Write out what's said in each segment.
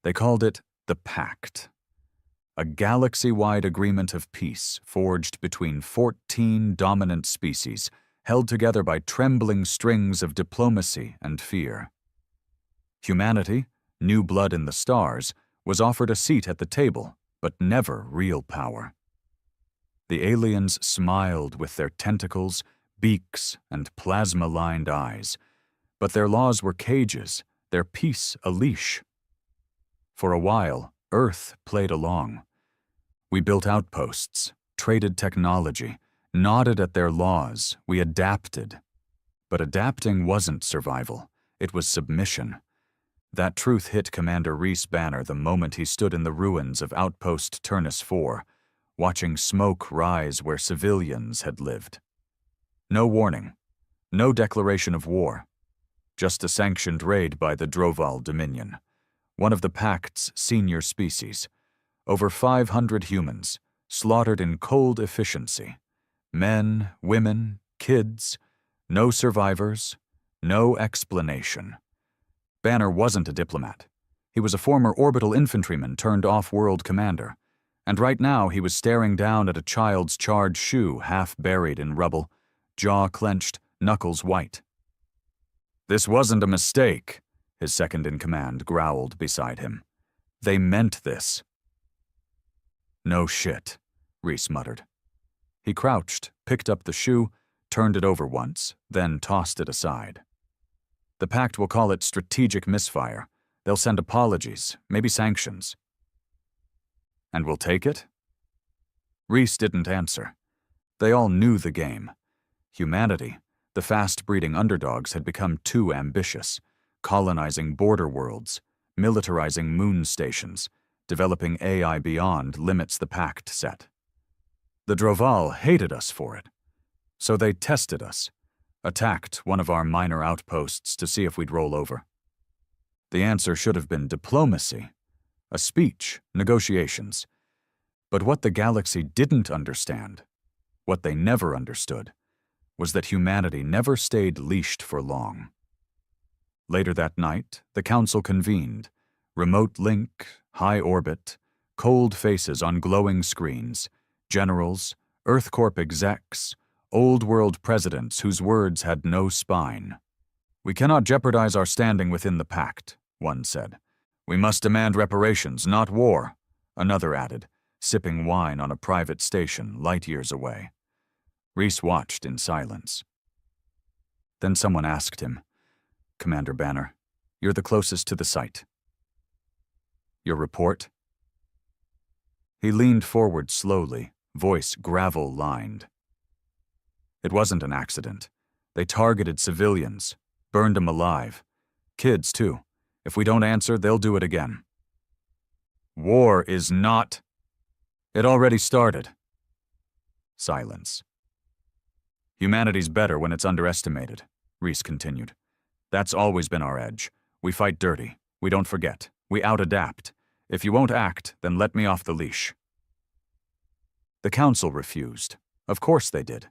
They called it the Pact, a galaxy-wide agreement of peace forged between 14 dominant species, held together by trembling strings of diplomacy and fear. Humanity, new blood in the stars, was offered a seat at the table, but never real power. The aliens smiled with their tentacles, beaks, and plasma-lined eyes, but their laws were cages, their peace a leash. For a while, Earth played along. We built outposts, traded technology, nodded at their laws, we adapted. But adapting wasn't survival, it was submission. That truth hit Commander Rhys Banner the moment he stood in the ruins of Outpost Turnus 4, watching smoke rise where civilians had lived. No warning, no declaration of war, just a sanctioned raid by the Droval Dominion, one of the Pact's senior species. Over 500 humans, slaughtered in cold efficiency. Men, women, kids, no survivors, no explanation. Banner wasn't a diplomat. He was a former orbital infantryman turned off-world commander, and right now he was staring down at a child's charred shoe half buried in rubble, jaw clenched, knuckles white. "This wasn't a mistake," his second-in-command growled beside him. "They meant this." "No shit," Rhys muttered. He crouched, picked up the shoe, turned it over once, then tossed it aside. The Pact will call it strategic misfire. They'll send apologies, maybe sanctions. "And we'll take it?" Rhys didn't answer. They all knew the game. Humanity, the fast-breeding underdogs, had become too ambitious, colonizing border worlds, militarizing moon stations, developing AI beyond limits the Pact set. The Droval hated us for it, so they tested us, attacked one of our minor outposts to see if we'd roll over. The answer should have been diplomacy, a speech, negotiations. But what the galaxy didn't understand, what they never understood, was that humanity never stayed leashed for long. Later that night, the Council convened, remote link, high orbit, cold faces on glowing screens, generals, EarthCorp execs, old-world presidents whose words had no spine. "We cannot jeopardize our standing within the Pact," one said. "We must demand reparations, not war," another added, sipping wine on a private station light years away. Rhys watched in silence. Then someone asked him, "Commander Banner, you're the closest to the site. Your report?" He leaned forward slowly, voice gravel-lined. "It wasn't an accident. They targeted civilians, burned them alive. Kids, too. If we don't answer, they'll do it again." "War is not—" "It already started." Silence. "Humanity's better when it's underestimated," Rhys continued. "That's always been our edge. We fight dirty. We don't forget. We out-adapt. If you won't act, then let me off the leash." The Council refused. Of course they did.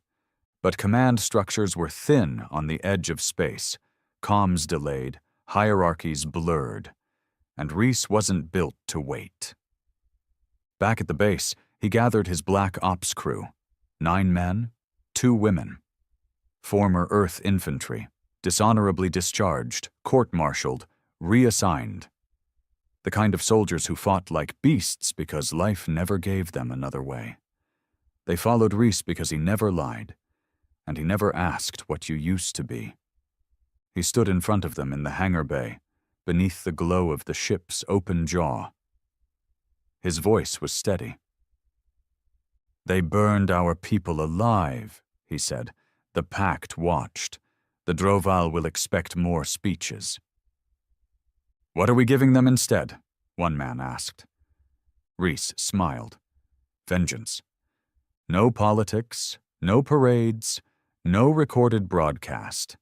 But command structures were thin on the edge of space, comms delayed, hierarchies blurred, and Rhys wasn't built to wait. Back at the base, he gathered his Black Ops crew, 9 men, 2 women. Former Earth infantry, dishonorably discharged, court-martialed, reassigned. The kind of soldiers who fought like beasts because life never gave them another way. They followed Rhys because he never lied, and he never asked what you used to be. He stood in front of them in the hangar bay, beneath the glow of the ship's open jaw. His voice was steady. "They burned our people alive," he said. "The Pact watched. The Droval will expect more speeches." "What are we giving them instead?" one man asked. Rhys smiled. "Vengeance. No politics, no parades, no recorded broadcast.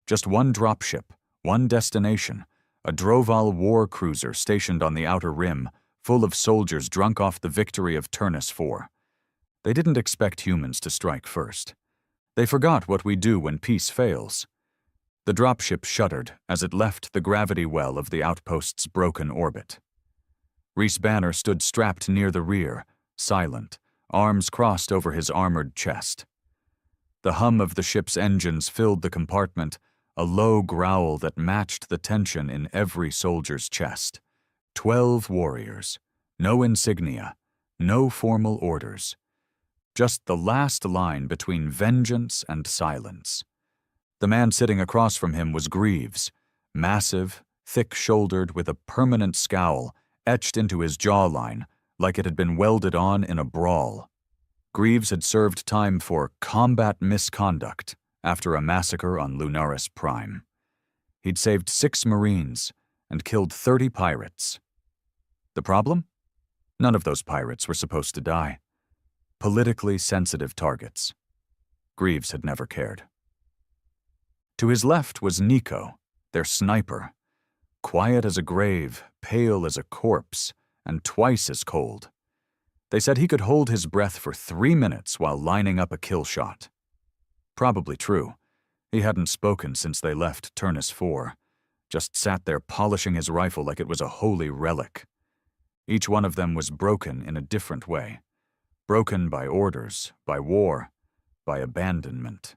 Just one dropship, one destination, a Droval war cruiser stationed on the outer rim, full of soldiers drunk off the victory of Turnus 4. They didn't expect humans to strike first. They forgot what we do when peace fails. The dropship shuddered as it left the gravity well of the outpost's broken orbit. Rhys Banner stood strapped near the rear, silent, arms crossed over his armored chest. The hum of the ship's engines filled the compartment, a low growl that matched the tension in every soldier's chest. 12 warriors, no insignia, no formal orders. Just the last line between vengeance and silence. The man sitting across from him was Greaves, massive, thick-shouldered with a permanent scowl etched into his jawline like it had been welded on in a brawl. Greaves had served time for combat misconduct after a massacre on Lunaris Prime. He'd saved 6 Marines and killed 30 pirates. The problem? None of those pirates were supposed to die. Politically sensitive targets. Greaves had never cared. To his left was Nico, their sniper. Quiet as a grave, pale as a corpse, and twice as cold. They said he could hold his breath for 3 minutes while lining up a kill shot. Probably true. He hadn't spoken since they left Turnus 4, just sat there polishing his rifle like it was a holy relic. Each one of them was broken in a different way. Broken by orders, by war, by abandonment.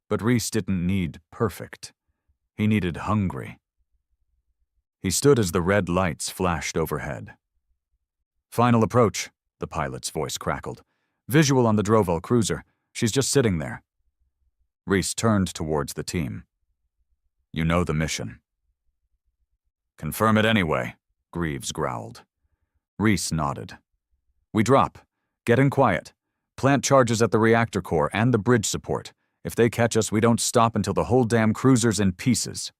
But Rhys didn't need perfect. He needed hungry. He stood as the red lights flashed overhead. "Final approach," the pilot's voice crackled. "Visual on the Droval cruiser. She's just sitting there." Rhys turned towards the team. "You know the mission." "Confirm it anyway," Greaves growled. Rhys nodded. "We drop. Get in quiet. Plant charges at the reactor core and the bridge support. If they catch us, we don't stop until the whole damn cruiser's in pieces."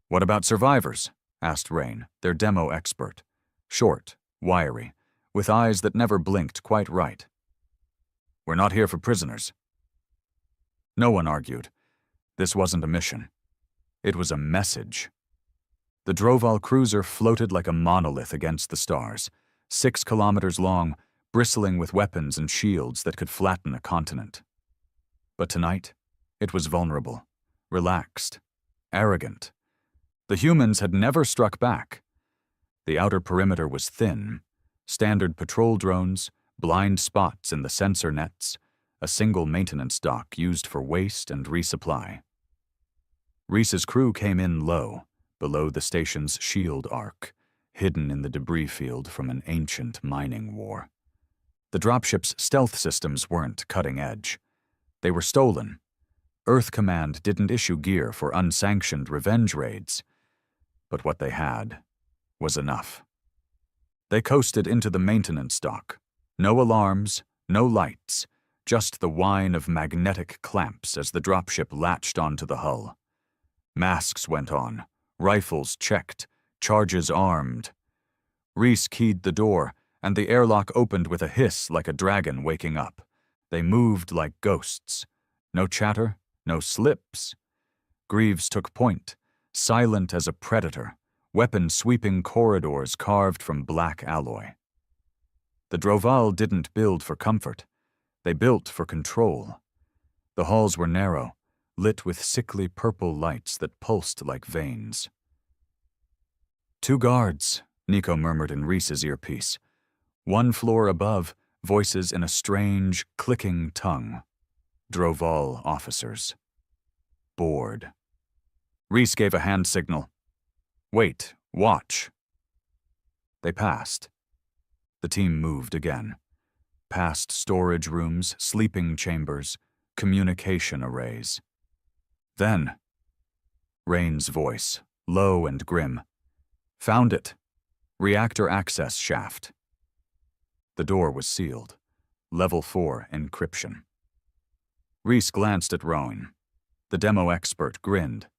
"What about survivors?" asked Rain, their demo expert. Short, wiry, with eyes that never blinked quite right. "We're not here for prisoners." No one argued. This wasn't a mission. It was a message. The Droval cruiser floated like a monolith against the stars, 6 kilometers long, bristling with weapons and shields that could flatten a continent. But tonight, it was vulnerable, relaxed, arrogant. The humans had never struck back. The outer perimeter was thin, standard patrol drones, blind spots in the sensor nets, a single maintenance dock used for waste and resupply. Rhys's crew came in low, below the station's shield arc, hidden in the debris field from an ancient mining war. The dropship's stealth systems weren't cutting edge. They were stolen. Earth Command didn't issue gear for unsanctioned revenge raids. But what they had was enough. They coasted into the maintenance dock. No alarms, no lights, just the whine of magnetic clamps as the dropship latched onto the hull. Masks went on, rifles checked, charges armed. Rhys keyed the door, and the airlock opened with a hiss like a dragon waking up. They moved like ghosts. No chatter, no slips. Greaves took point, silent as a predator, weapon sweeping corridors carved from black alloy. The Droval didn't build for comfort. They built for control. The halls were narrow, lit with sickly purple lights that pulsed like veins. "2 guards," Nico murmured in Rhys's earpiece. 1 floor above, voices in a strange, clicking tongue. Droval officers. Bored. Rhys gave a hand signal. "Wait, watch." They passed. The team moved again. Past storage rooms, sleeping chambers, communication arrays. Then, Rain's voice, low and grim. "Found it. Reactor access shaft." The door was sealed. Level 4 encryption. Rhys glanced at Rowan. The demo expert grinned.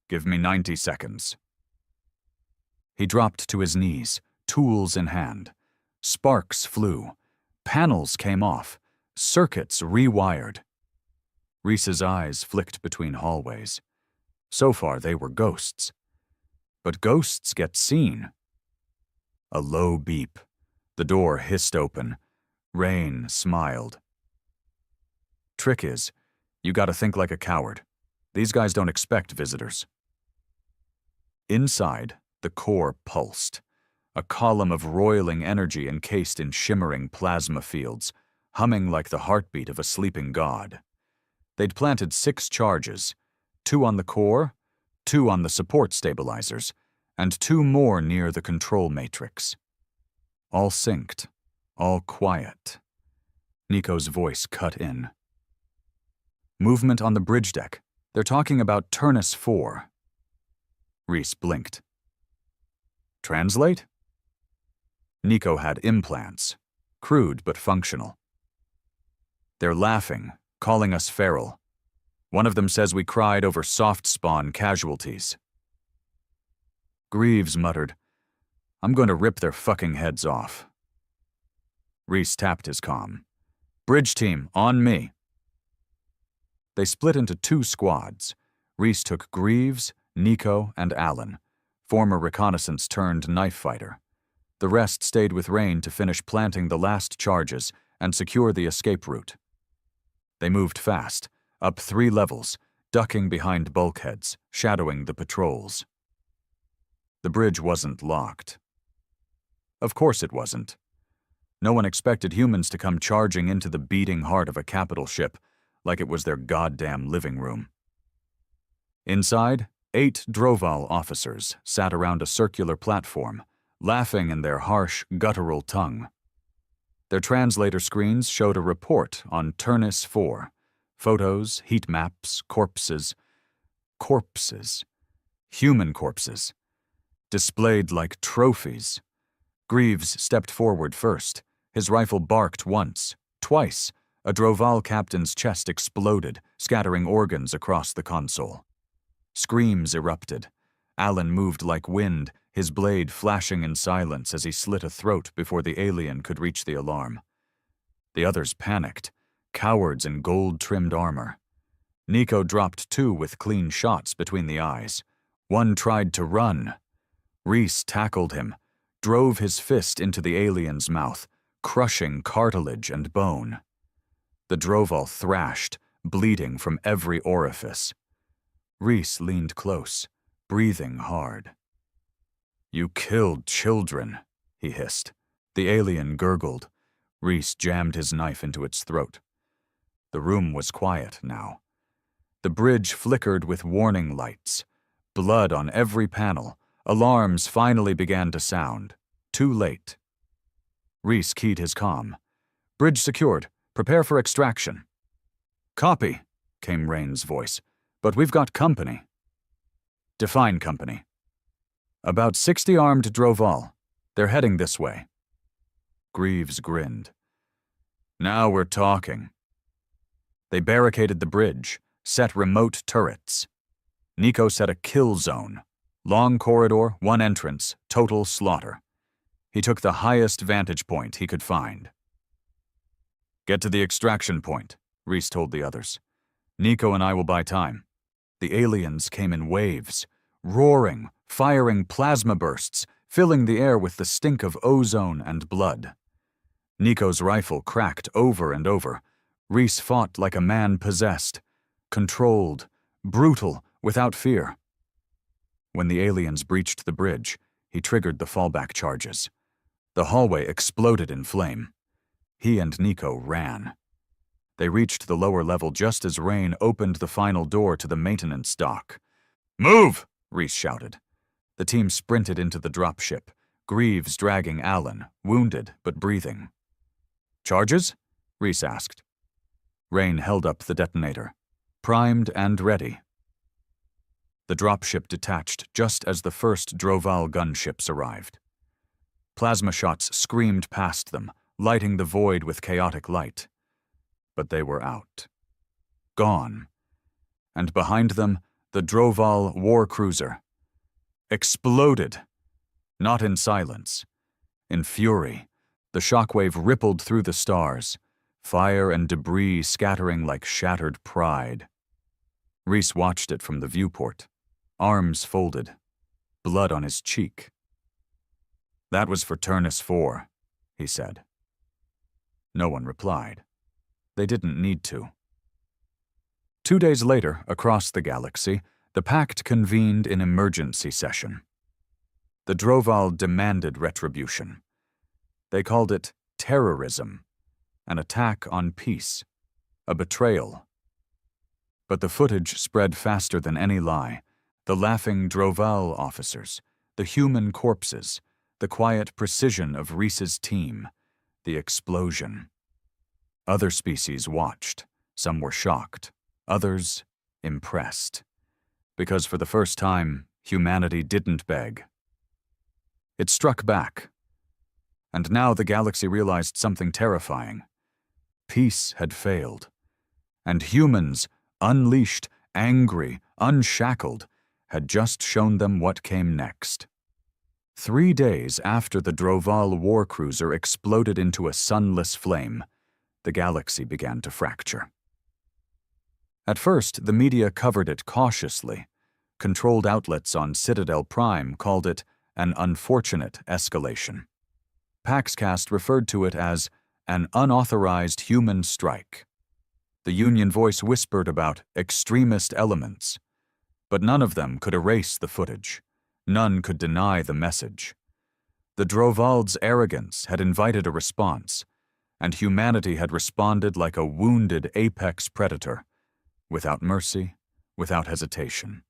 "Give me 90 seconds." He dropped to his knees, tools in hand. Sparks flew. Panels came off. Circuits rewired. Rhys's eyes flicked between hallways. So far, they were ghosts. But ghosts get seen. A low beep. The door hissed open. Rain smiled. "Trick is, you gotta think like a coward. These guys don't expect visitors." Inside, the core pulsed. a column of roiling energy encased in shimmering plasma fields, humming like the heartbeat of a sleeping god. They'd planted 6 charges, 2 on the core, 2 on the support stabilizers, and 2 more near the control matrix. All synced, all quiet. Nico's voice cut in. Movement on the bridge deck. They're talking about Turnus 4. Rhys blinked. Translate? Nico had implants, crude but functional. They're laughing, calling us feral. One of them says we cried over soft spawn casualties. Greaves muttered, I'm going to rip their fucking heads off. Rhys tapped his comm. Bridge team, on me. They split into 2 squads. Rhys took Greaves, Nico, and Alan, former reconnaissance turned knife fighter. The rest stayed with Rain to finish planting the last charges and secure the escape route. They moved fast, up 3 levels, ducking behind bulkheads, shadowing the patrols. The bridge wasn't locked. Of course it wasn't. No one expected humans to come charging into the beating heart of a capital ship like it was their goddamn living room. Inside, 8 Droval officers sat around a circular platform, laughing in their harsh, guttural tongue. Their translator screens showed a report on Turnus 4. Photos, heat maps, corpses. Corpses. Human corpses. Displayed like trophies. Greaves stepped forward first. His rifle barked once, twice. A Droval captain's chest exploded, scattering organs across the console. Screams erupted. Alan moved like wind, his blade flashing in silence as he slit a throat before the alien could reach the alarm. The others panicked, cowards in gold-trimmed armor. Nico dropped 2 with clean shots between the eyes. One tried to run. Rhys tackled him, drove his fist into the alien's mouth, crushing cartilage and bone. The Droval thrashed, bleeding from every orifice. Rhys leaned close, breathing hard. You killed children, he hissed. The alien gurgled. Rhys jammed his knife into its throat. The room was quiet now. The bridge flickered with warning lights. Blood on every panel. Alarms finally began to sound. Too late. Rhys keyed his comm. Bridge secured. Prepare for extraction. Copy, came Rain's voice. But we've got company. Define company. About 60 armed Droval. They're heading this way. Greaves grinned. Now we're talking. They barricaded the bridge, set remote turrets. Nico set a kill zone. Long corridor, 1 entrance, total slaughter. He took the highest vantage point he could find. Get to the extraction point, Rhys told the others. Nico and I will buy time. The aliens came in waves, roaring, firing plasma bursts, filling the air with the stink of ozone and blood. Nico's rifle cracked over and over. Rhys fought like a man possessed, controlled, brutal, without fear. When the aliens breached the bridge, he triggered the fallback charges. The hallway exploded in flame. He and Nico ran. They reached the lower level just as Rain opened the final door to the maintenance dock. Move! Rhys shouted. The team sprinted into the dropship, Greaves dragging Alan, wounded but breathing. Charges? Rhys asked. Rain held up the detonator, primed and ready. The dropship detached just as the first Droval gunships arrived. Plasma shots screamed past them, lighting the void with chaotic light. But they were out. Gone. And behind them, the Droval war cruiser. Exploded. Not in silence. In fury, the shockwave rippled through the stars, fire and debris scattering like shattered pride. Rhys watched it from the viewport, arms folded, blood on his cheek. That was for Turnus 4, he said. No one replied. They didn't need to. 2 days later, across the galaxy, the Pact convened in emergency session. The Droval demanded retribution. They called it terrorism, an attack on peace, a betrayal. But the footage spread faster than any lie. The laughing Droval officers, the human corpses, the quiet precision of Reese's team, the explosion. Other species watched. Some were shocked, others impressed. Because for the first time, humanity didn't beg. It struck back. And now the galaxy realized something terrifying. Peace had failed. And humans, unleashed, angry, unshackled, had just shown them what came next. 3 days after the Droval warcruiser exploded into a sunless flame, the galaxy began to fracture. At first, the media covered it cautiously. Controlled outlets on Citadel Prime called it an unfortunate escalation. Paxcast referred to it as an unauthorized human strike. The Union voice whispered about extremist elements, but none of them could erase the footage. None could deny the message. The Droval's arrogance had invited a response, and humanity had responded like a wounded apex predator, without mercy, without hesitation.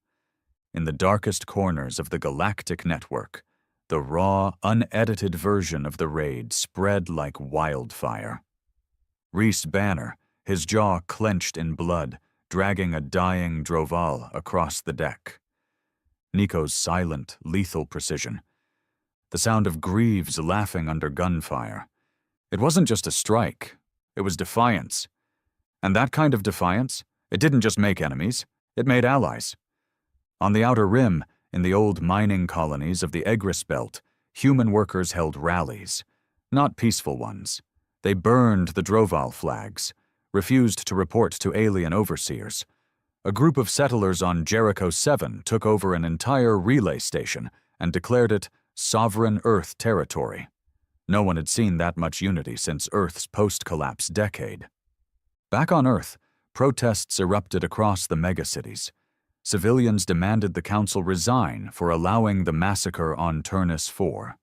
In the darkest corners of the galactic network, the raw, unedited version of the raid spread like wildfire. Reese Banner, his jaw clenched in blood, dragging a dying Droval across the deck. Nico's silent, lethal precision. The sound of Greaves laughing under gunfire. It wasn't just a strike, it was defiance. And that kind of defiance, it didn't just make enemies, it made allies. On the Outer Rim, in the old mining colonies of the Egris Belt, human workers held rallies. Not peaceful ones. They burned the Droval flags, refused to report to alien overseers. A group of settlers on Jericho 7 took over an entire relay station and declared it sovereign Earth territory. No one had seen that much unity since Earth's post-collapse decade. Back on Earth, protests erupted across the megacities. Civilians demanded the council resign for allowing the massacre on Turnus 4,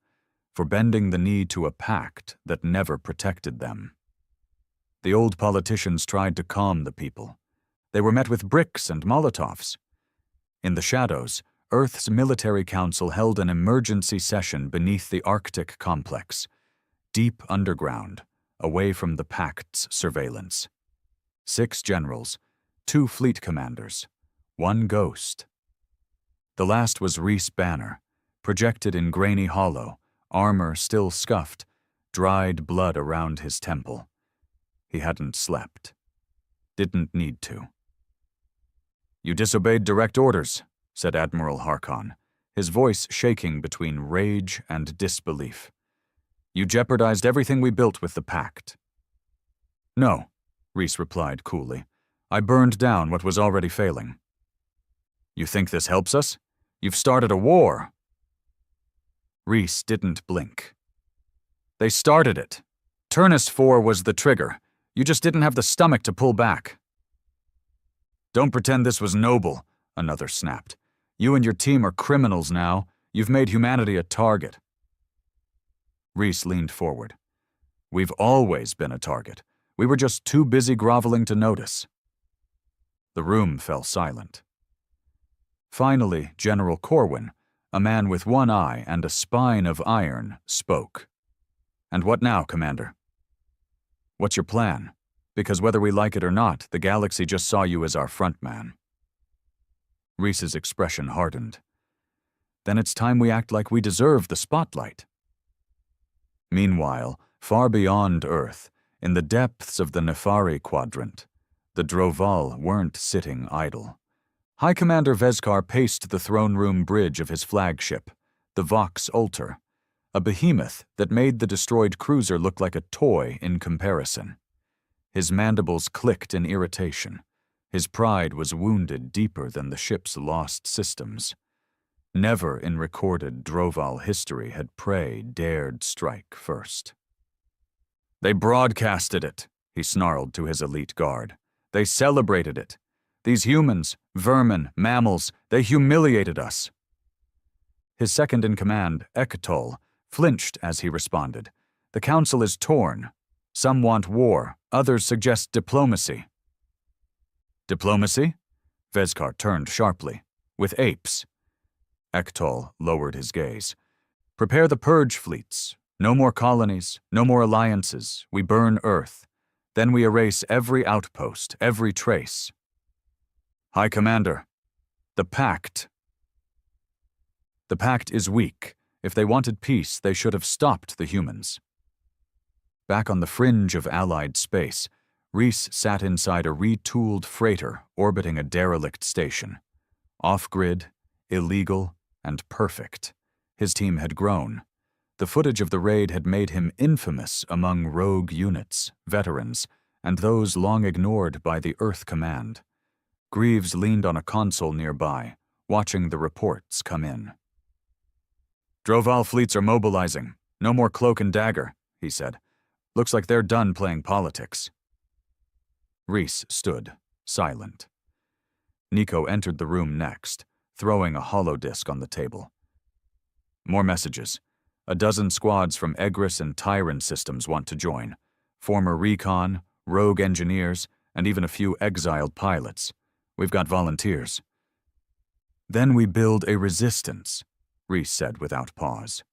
for bending the knee to a pact that never protected them. The old politicians tried to calm the people. They were met with bricks and Molotovs. In the shadows, Earth's military council held an emergency session beneath the Arctic complex, deep underground, away from the Pact's surveillance. 6 generals, 2 fleet commanders, 1 ghost. The last was Reese Banner, projected in grainy hollow, armor still scuffed, dried blood around his temple. He hadn't slept. Didn't need to. "You disobeyed direct orders," said Admiral Harkon, his voice shaking between rage and disbelief. "You jeopardized everything we built with the Pact." "No," Reese replied coolly. "I burned down what was already failing." "You think this helps us? You've started a war." Reese didn't blink. "They started it. Turnus 4 was the trigger. You just didn't have the stomach to pull back." "Don't pretend this was noble," another snapped. "You and your team are criminals now. You've made humanity a target." Reese leaned forward. "We've always been a target. We were just too busy groveling to notice." The room fell silent. Finally, General Corwin, a man with one eye and a spine of iron, spoke. "And what now, Commander? What's your plan? Because whether we like it or not, the galaxy just saw you as our front man." Reese's expression hardened. "Then it's time we act like we deserve the spotlight." Meanwhile, far beyond Earth, in the depths of the Nefari quadrant, the Droval weren't sitting idle. High Commander Vezkar paced the throne room bridge of his flagship, the Vox Ultor, a behemoth that made the destroyed cruiser look like a toy in comparison. His mandibles clicked in irritation. His pride was wounded deeper than the ship's lost systems. Never in recorded Droval history had prey dared strike first. "They broadcasted it," he snarled to his elite guard. "They celebrated it. These humans, vermin, mammals, they humiliated us." His second-in-command, Ekatol, flinched as he responded. The council is torn. Some want war, others suggest diplomacy. Diplomacy? Vezkar turned sharply. With apes. Ekatol lowered his gaze. Prepare the purge fleets. No more colonies, no more alliances. We burn Earth. Then we erase every outpost, every trace. High Commander, the Pact. The Pact is weak. If they wanted peace, they should have stopped the humans. Back on the fringe of Allied space, Reese sat inside a retooled freighter orbiting a derelict station. Off-grid, illegal, and perfect. His team had grown. The footage of the raid had made him infamous among rogue units, veterans, and those long ignored by the Earth Command. Greaves leaned on a console nearby, watching the reports come in. Droval fleets are mobilizing. No more cloak and dagger, he said. Looks like they're done playing politics. Reese stood, silent. Nico entered the room next, throwing a holodisc on the table. More messages. A dozen squads from Egris and Terran systems want to join. Former recon, rogue engineers, and even a few exiled pilots. We've got volunteers. Then we build a resistance, Reese said without pause.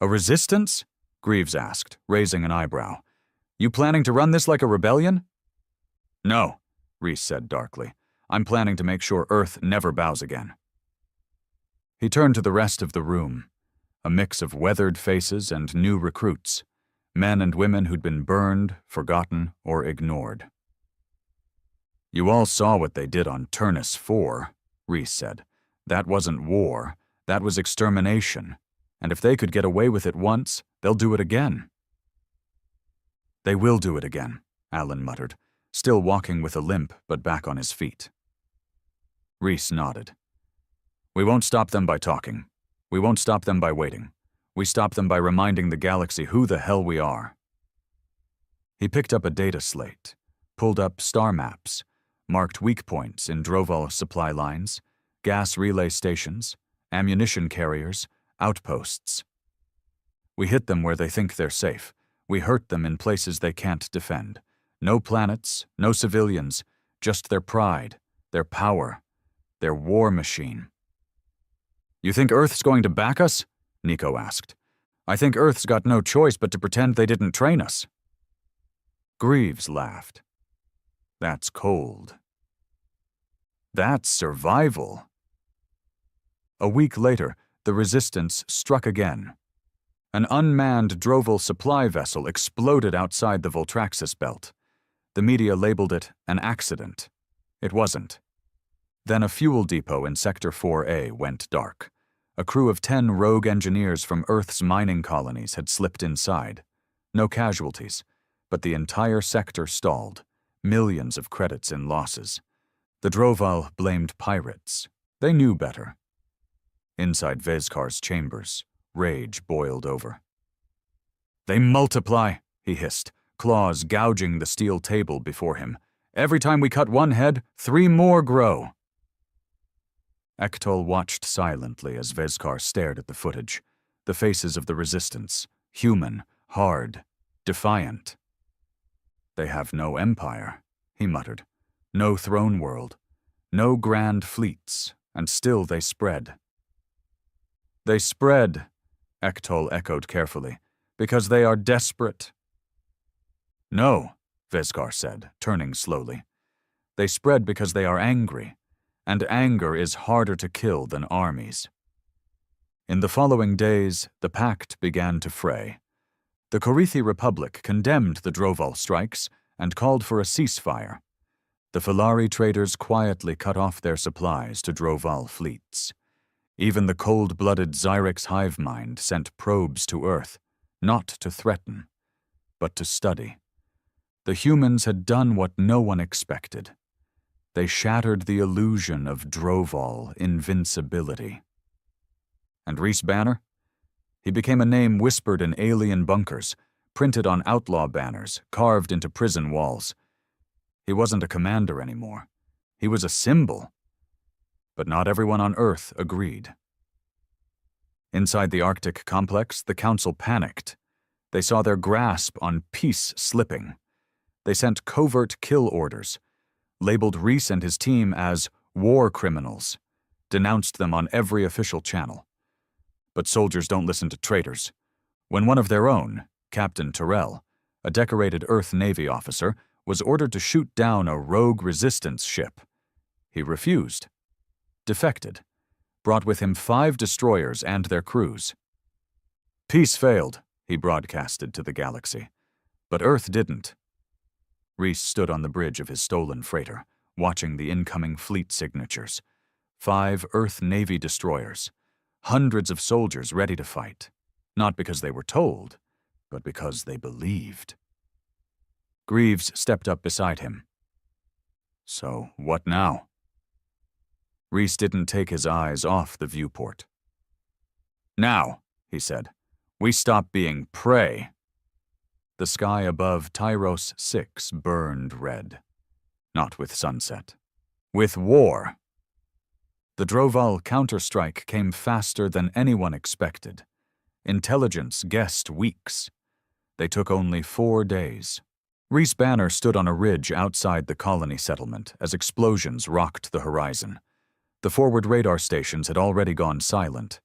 A resistance? Greaves asked, raising an eyebrow. You planning to run this like a rebellion? No, Reese said darkly. I'm planning to make sure Earth never bows again. He turned to the rest of the room, a mix of weathered faces and new recruits, men and women who'd been burned, forgotten, or ignored. You all saw what they did on Turnus 4, Reese said. That wasn't war, that was extermination, and if they could get away with it once, they'll do it again. They will do it again, Alan muttered, still walking with a limp but back on his feet. Reese nodded. We won't stop them by talking. We won't stop them by waiting. We stop them by reminding the galaxy who the hell we are. He picked up a data slate, pulled up star maps, marked weak points in Droval supply lines, gas relay stations, ammunition carriers, outposts. We hit them where they think they're safe. We hurt them in places they can't defend. No planets, no civilians, just their pride, their power, their war machine. You think Earth's going to back us? Nico asked. I think Earth's got no choice but to pretend they didn't train us. Greaves laughed. That's cold. That's survival. A week later, the Resistance struck again. An unmanned Droval supply vessel exploded outside the Voltraxis belt. The media labeled it an accident. It wasn't. Then a fuel depot in Sector 4A went dark. A crew of 10 rogue engineers from Earth's mining colonies had slipped inside. No casualties, but the entire sector stalled, millions of credits in losses. The Droval blamed pirates. They knew better. Inside Vezkar's chambers, rage boiled over. They multiply, he hissed, claws gouging the steel table before him. Every time we cut one head, 3 more grow. Ekatol watched silently as Vezkar stared at the footage, the faces of the Resistance, human, hard, defiant. They have no empire, he muttered, no throne world, no grand fleets, and still they spread. They spread, Ekatol echoed carefully, because they are desperate. No, Vezkar said, turning slowly. They spread because they are angry. And anger is harder to kill than armies. In the following days, the Pact began to fray. The Corithi Republic condemned the Droval strikes and called for a ceasefire. The Filari traders quietly cut off their supplies to Droval fleets. Even the cold-blooded Xyrix hive mind sent probes to Earth, not to threaten, but to study. The humans had done what no one expected. They shattered the illusion of Droval invincibility. And Reese Banner? He became a name whispered in alien bunkers, printed on outlaw banners, carved into prison walls. He wasn't a commander anymore. He was a symbol. But not everyone on Earth agreed. Inside the Arctic complex, the Council panicked. They saw their grasp on peace slipping. They sent covert kill orders, labeled Reese and his team as war criminals, denounced them on every official channel. But soldiers don't listen to traitors. When one of their own, Captain Terrell, a decorated Earth Navy officer, was ordered to shoot down a rogue resistance ship, he refused, defected, brought with him 5 destroyers and their crews. Peace failed, he broadcasted to the galaxy, but Earth didn't. Reese stood on the bridge of his stolen freighter, watching the incoming fleet signatures. 5 Earth Navy destroyers, hundreds of soldiers ready to fight, not because they were told, but because they believed. Greaves stepped up beside him. So, what now? Reese didn't take his eyes off the viewport. Now, he said, we stop being prey. The sky above Tyros 6 burned red. Not with sunset. With war. The Droval counterstrike came faster than anyone expected. Intelligence guessed weeks. They took only 4 days. Reese Banner stood on a ridge outside the colony settlement as explosions rocked the horizon. The forward radar stations had already gone silent.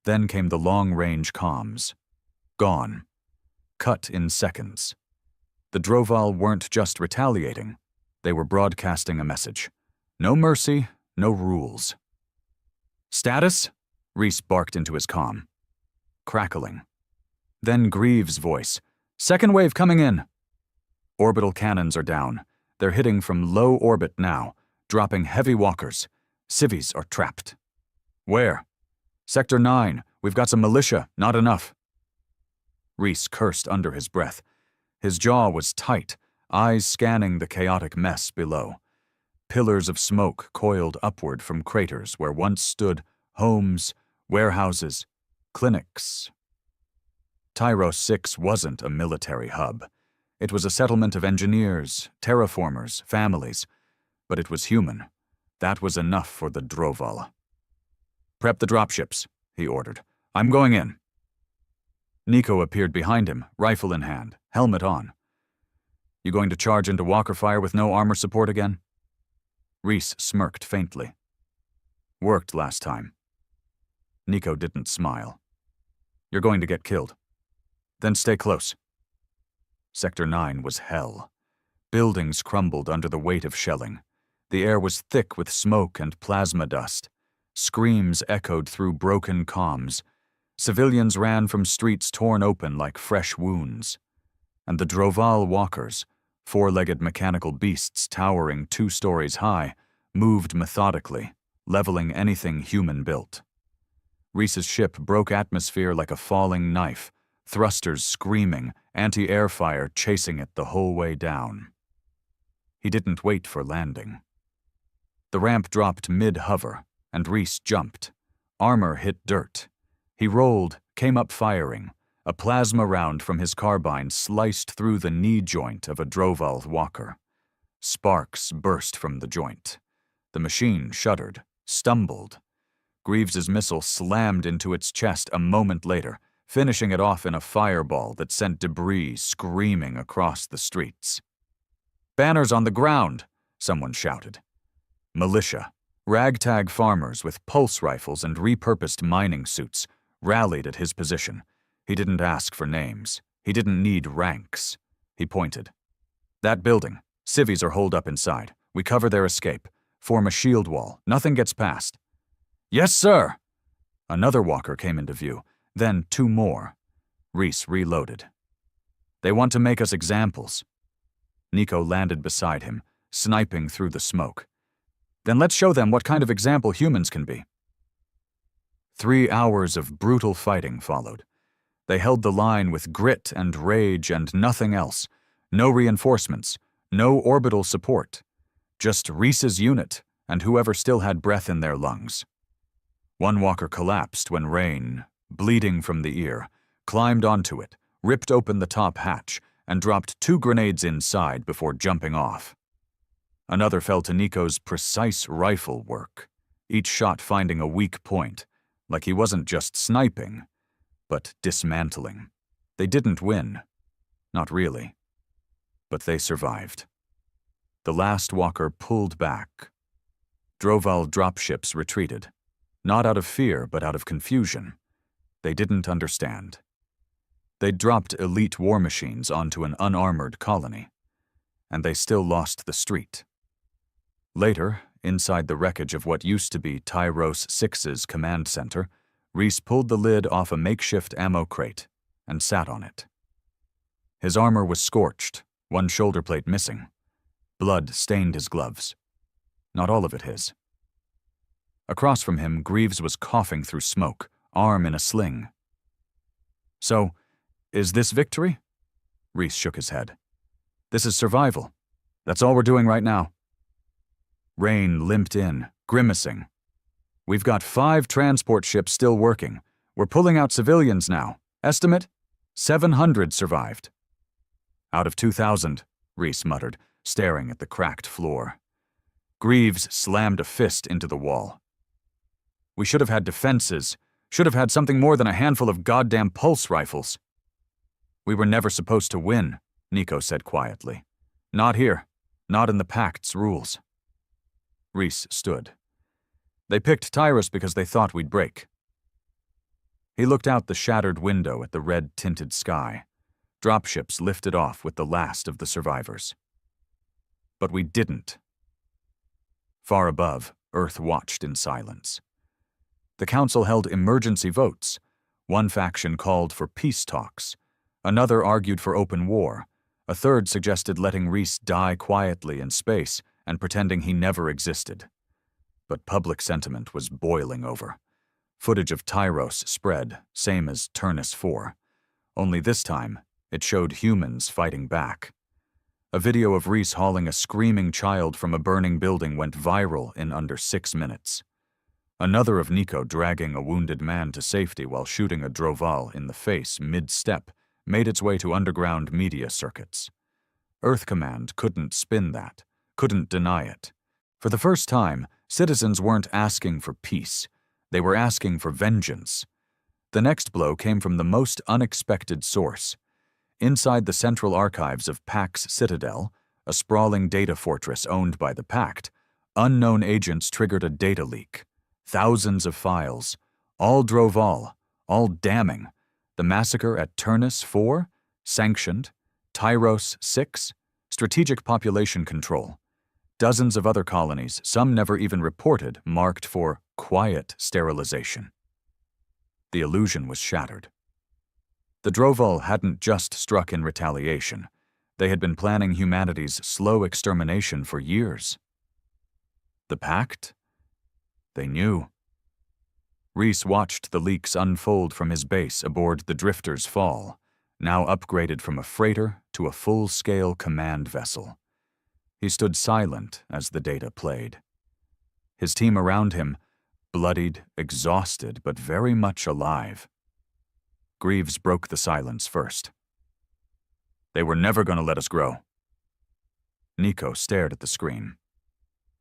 Then came the long-range comms. Gone. Cut in seconds. The Droval weren't just retaliating. They were broadcasting a message. No mercy, no rules. Status? Reese barked into his comm. Crackling. Then Greaves' voice. Second wave coming in. Orbital cannons are down. They're hitting from low orbit now, dropping heavy walkers. Civies are trapped. Where? Sector 9. We've got some militia, not enough. Reese cursed under his breath. His jaw was tight, eyes scanning the chaotic mess below. Pillars of smoke coiled upward from craters where once stood homes, warehouses, clinics. Tyros 6 wasn't a military hub. It was a settlement of engineers, terraformers, families. But it was human. That was enough for the Droval. Prep the dropships, he ordered. I'm going in. Nico appeared behind him, rifle in hand, helmet on. You going to charge into walker fire with no armor support again? Reese smirked faintly. Worked last time. Nico didn't smile. You're going to get killed. Then stay close. Sector 9 was hell. Buildings crumbled under the weight of shelling. The air was thick with smoke and plasma dust. Screams echoed through broken comms. Civilians ran from streets torn open like fresh wounds. And the Droval walkers, 4-legged mechanical beasts towering 2 stories high, moved methodically, leveling anything human-built. Reese's ship broke atmosphere like a falling knife, thrusters screaming, anti-air fire chasing it the whole way down. He didn't wait for landing. The ramp dropped mid-hover, and Reese jumped. Armor hit dirt. He rolled, came up firing. A plasma round from his carbine sliced through the knee joint of a Droval walker. Sparks burst from the joint. The machine shuddered, stumbled. Greaves's missile slammed into its chest a moment later, finishing it off in a fireball that sent debris screaming across the streets. Banners on the ground, someone shouted. Militia, ragtag farmers with pulse rifles and repurposed mining suits, rallied at his position. He didn't ask for names. He didn't need ranks. He pointed. That building. Civies are holed up inside. We cover their escape. Form a shield wall. Nothing gets past. Yes, sir! Another walker came into view. Then 2 more. Reese reloaded. They want to make us examples. Nico landed beside him, sniping through the smoke. Then let's show them what kind of example humans can be. 3 hours of brutal fighting followed. They held the line with grit and rage and nothing else. No reinforcements, no orbital support. Just Reese's unit and whoever still had breath in their lungs. One walker collapsed when Rain, bleeding from the ear, climbed onto it, ripped open the top hatch, and dropped 2 grenades inside before jumping off. Another fell to Nico's precise rifle work, each shot finding a weak point, like he wasn't just sniping, but dismantling. They didn't win. Not really. But they survived. The last walker pulled back. Droval dropships retreated, not out of fear, but out of confusion. They didn't understand. They dropped elite war machines onto an unarmored colony, and they still lost the street. Later, inside the wreckage of what used to be Tyros 6's command center, Reese pulled the lid off a makeshift ammo crate and sat on it. His armor was scorched, one shoulder plate missing. Blood stained his gloves. Not all of it his. Across from him, Greaves was coughing through smoke, arm in a sling. So, is this victory? Reese shook his head. This is survival. That's all we're doing right now. Rain limped in, grimacing. We've got 5 transport ships still working. We're pulling out civilians now. Estimate? 700 survived. Out of 2,000, Reese muttered, staring at the cracked floor. Greaves slammed a fist into the wall. We should have had defenses. Should have had something more than a handful of goddamn pulse rifles. We were never supposed to win, Nico said quietly. Not here. Not in the Pact's rules. Reese stood. They picked Tyros because they thought we'd break. He looked out the shattered window at the red-tinted sky. Dropships lifted off with the last of the survivors. But we didn't. Far above, Earth watched in silence. The Council held emergency votes. One faction called for peace talks. Another argued for open war. A third suggested letting Reese die quietly in space and pretending he never existed. But public sentiment was boiling over. Footage of Tyros spread, same as Turnus 4. Only this time, it showed humans fighting back. A video of Reese hauling a screaming child from a burning building went viral in under 6 minutes. Another of Nico dragging a wounded man to safety while shooting a Droval in the face mid-step made its way to underground media circuits. Earth Command couldn't spin that, couldn't deny it. For the first time, citizens weren't asking for peace. They were asking for vengeance. The next blow came from the most unexpected source. Inside the central archives of Pact's Citadel, a sprawling data fortress owned by the Pact, unknown agents triggered a data leak. Thousands of files, all Droval, all damning. The massacre at Turnus 4, sanctioned, Tyros 6, strategic population control. Dozens of other colonies, some never even reported, marked for quiet sterilization. The illusion was shattered. The Droval hadn't just struck in retaliation. They had been planning humanity's slow extermination for years. The Pact? They knew. Reese watched the leaks unfold from his base aboard the Drifter's Fall, now upgraded from a freighter to a full-scale command vessel. He stood silent as the data played. His team around him, bloodied, exhausted, but very much alive. Greaves broke the silence first. They were never going to let us grow. Nico stared at the screen.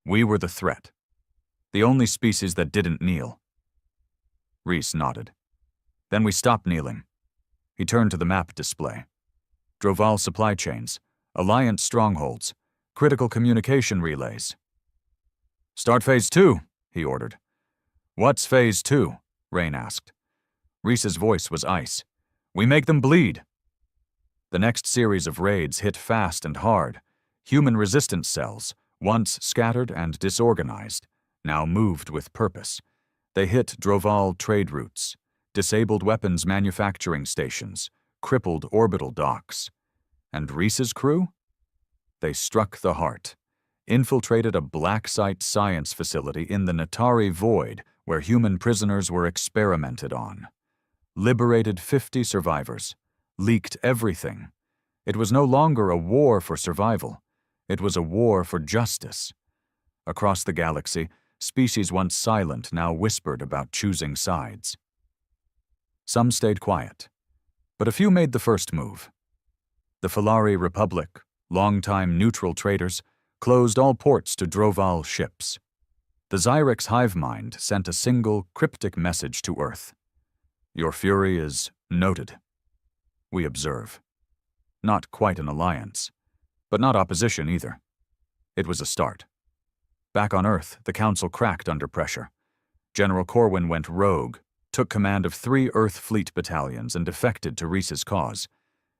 We were the threat. The only species that didn't kneel. Reese nodded. Then we stopped kneeling. He turned to the map display. Droval supply chains, Alliance strongholds, critical communication relays. Start Phase 2, he ordered. What's Phase 2? Rain asked. Reese's voice was ice. We make them bleed. The next series of raids hit fast and hard. Human resistance cells, once scattered and disorganized, now moved with purpose. They hit Droval trade routes, disabled weapons manufacturing stations, crippled orbital docks. And Reese's crew? They struck the heart, infiltrated a black site science facility in the Natari Void where human prisoners were experimented on. Liberated 50 survivors, leaked everything. It was no longer a war for survival. It was a war for justice. Across the galaxy, species once silent now whispered about choosing sides. Some stayed quiet, but a few made the first move. The Falari Republic, longtime neutral traders, closed all ports to Droval ships. The Xyrix hive mind sent a single, cryptic message to Earth. Your fury is noted. We observe. Not quite an alliance, but not opposition either. It was a start. Back on Earth, the Council cracked under pressure. General Corwin went rogue, took command of 3 Earth Fleet battalions and defected to Reese's cause.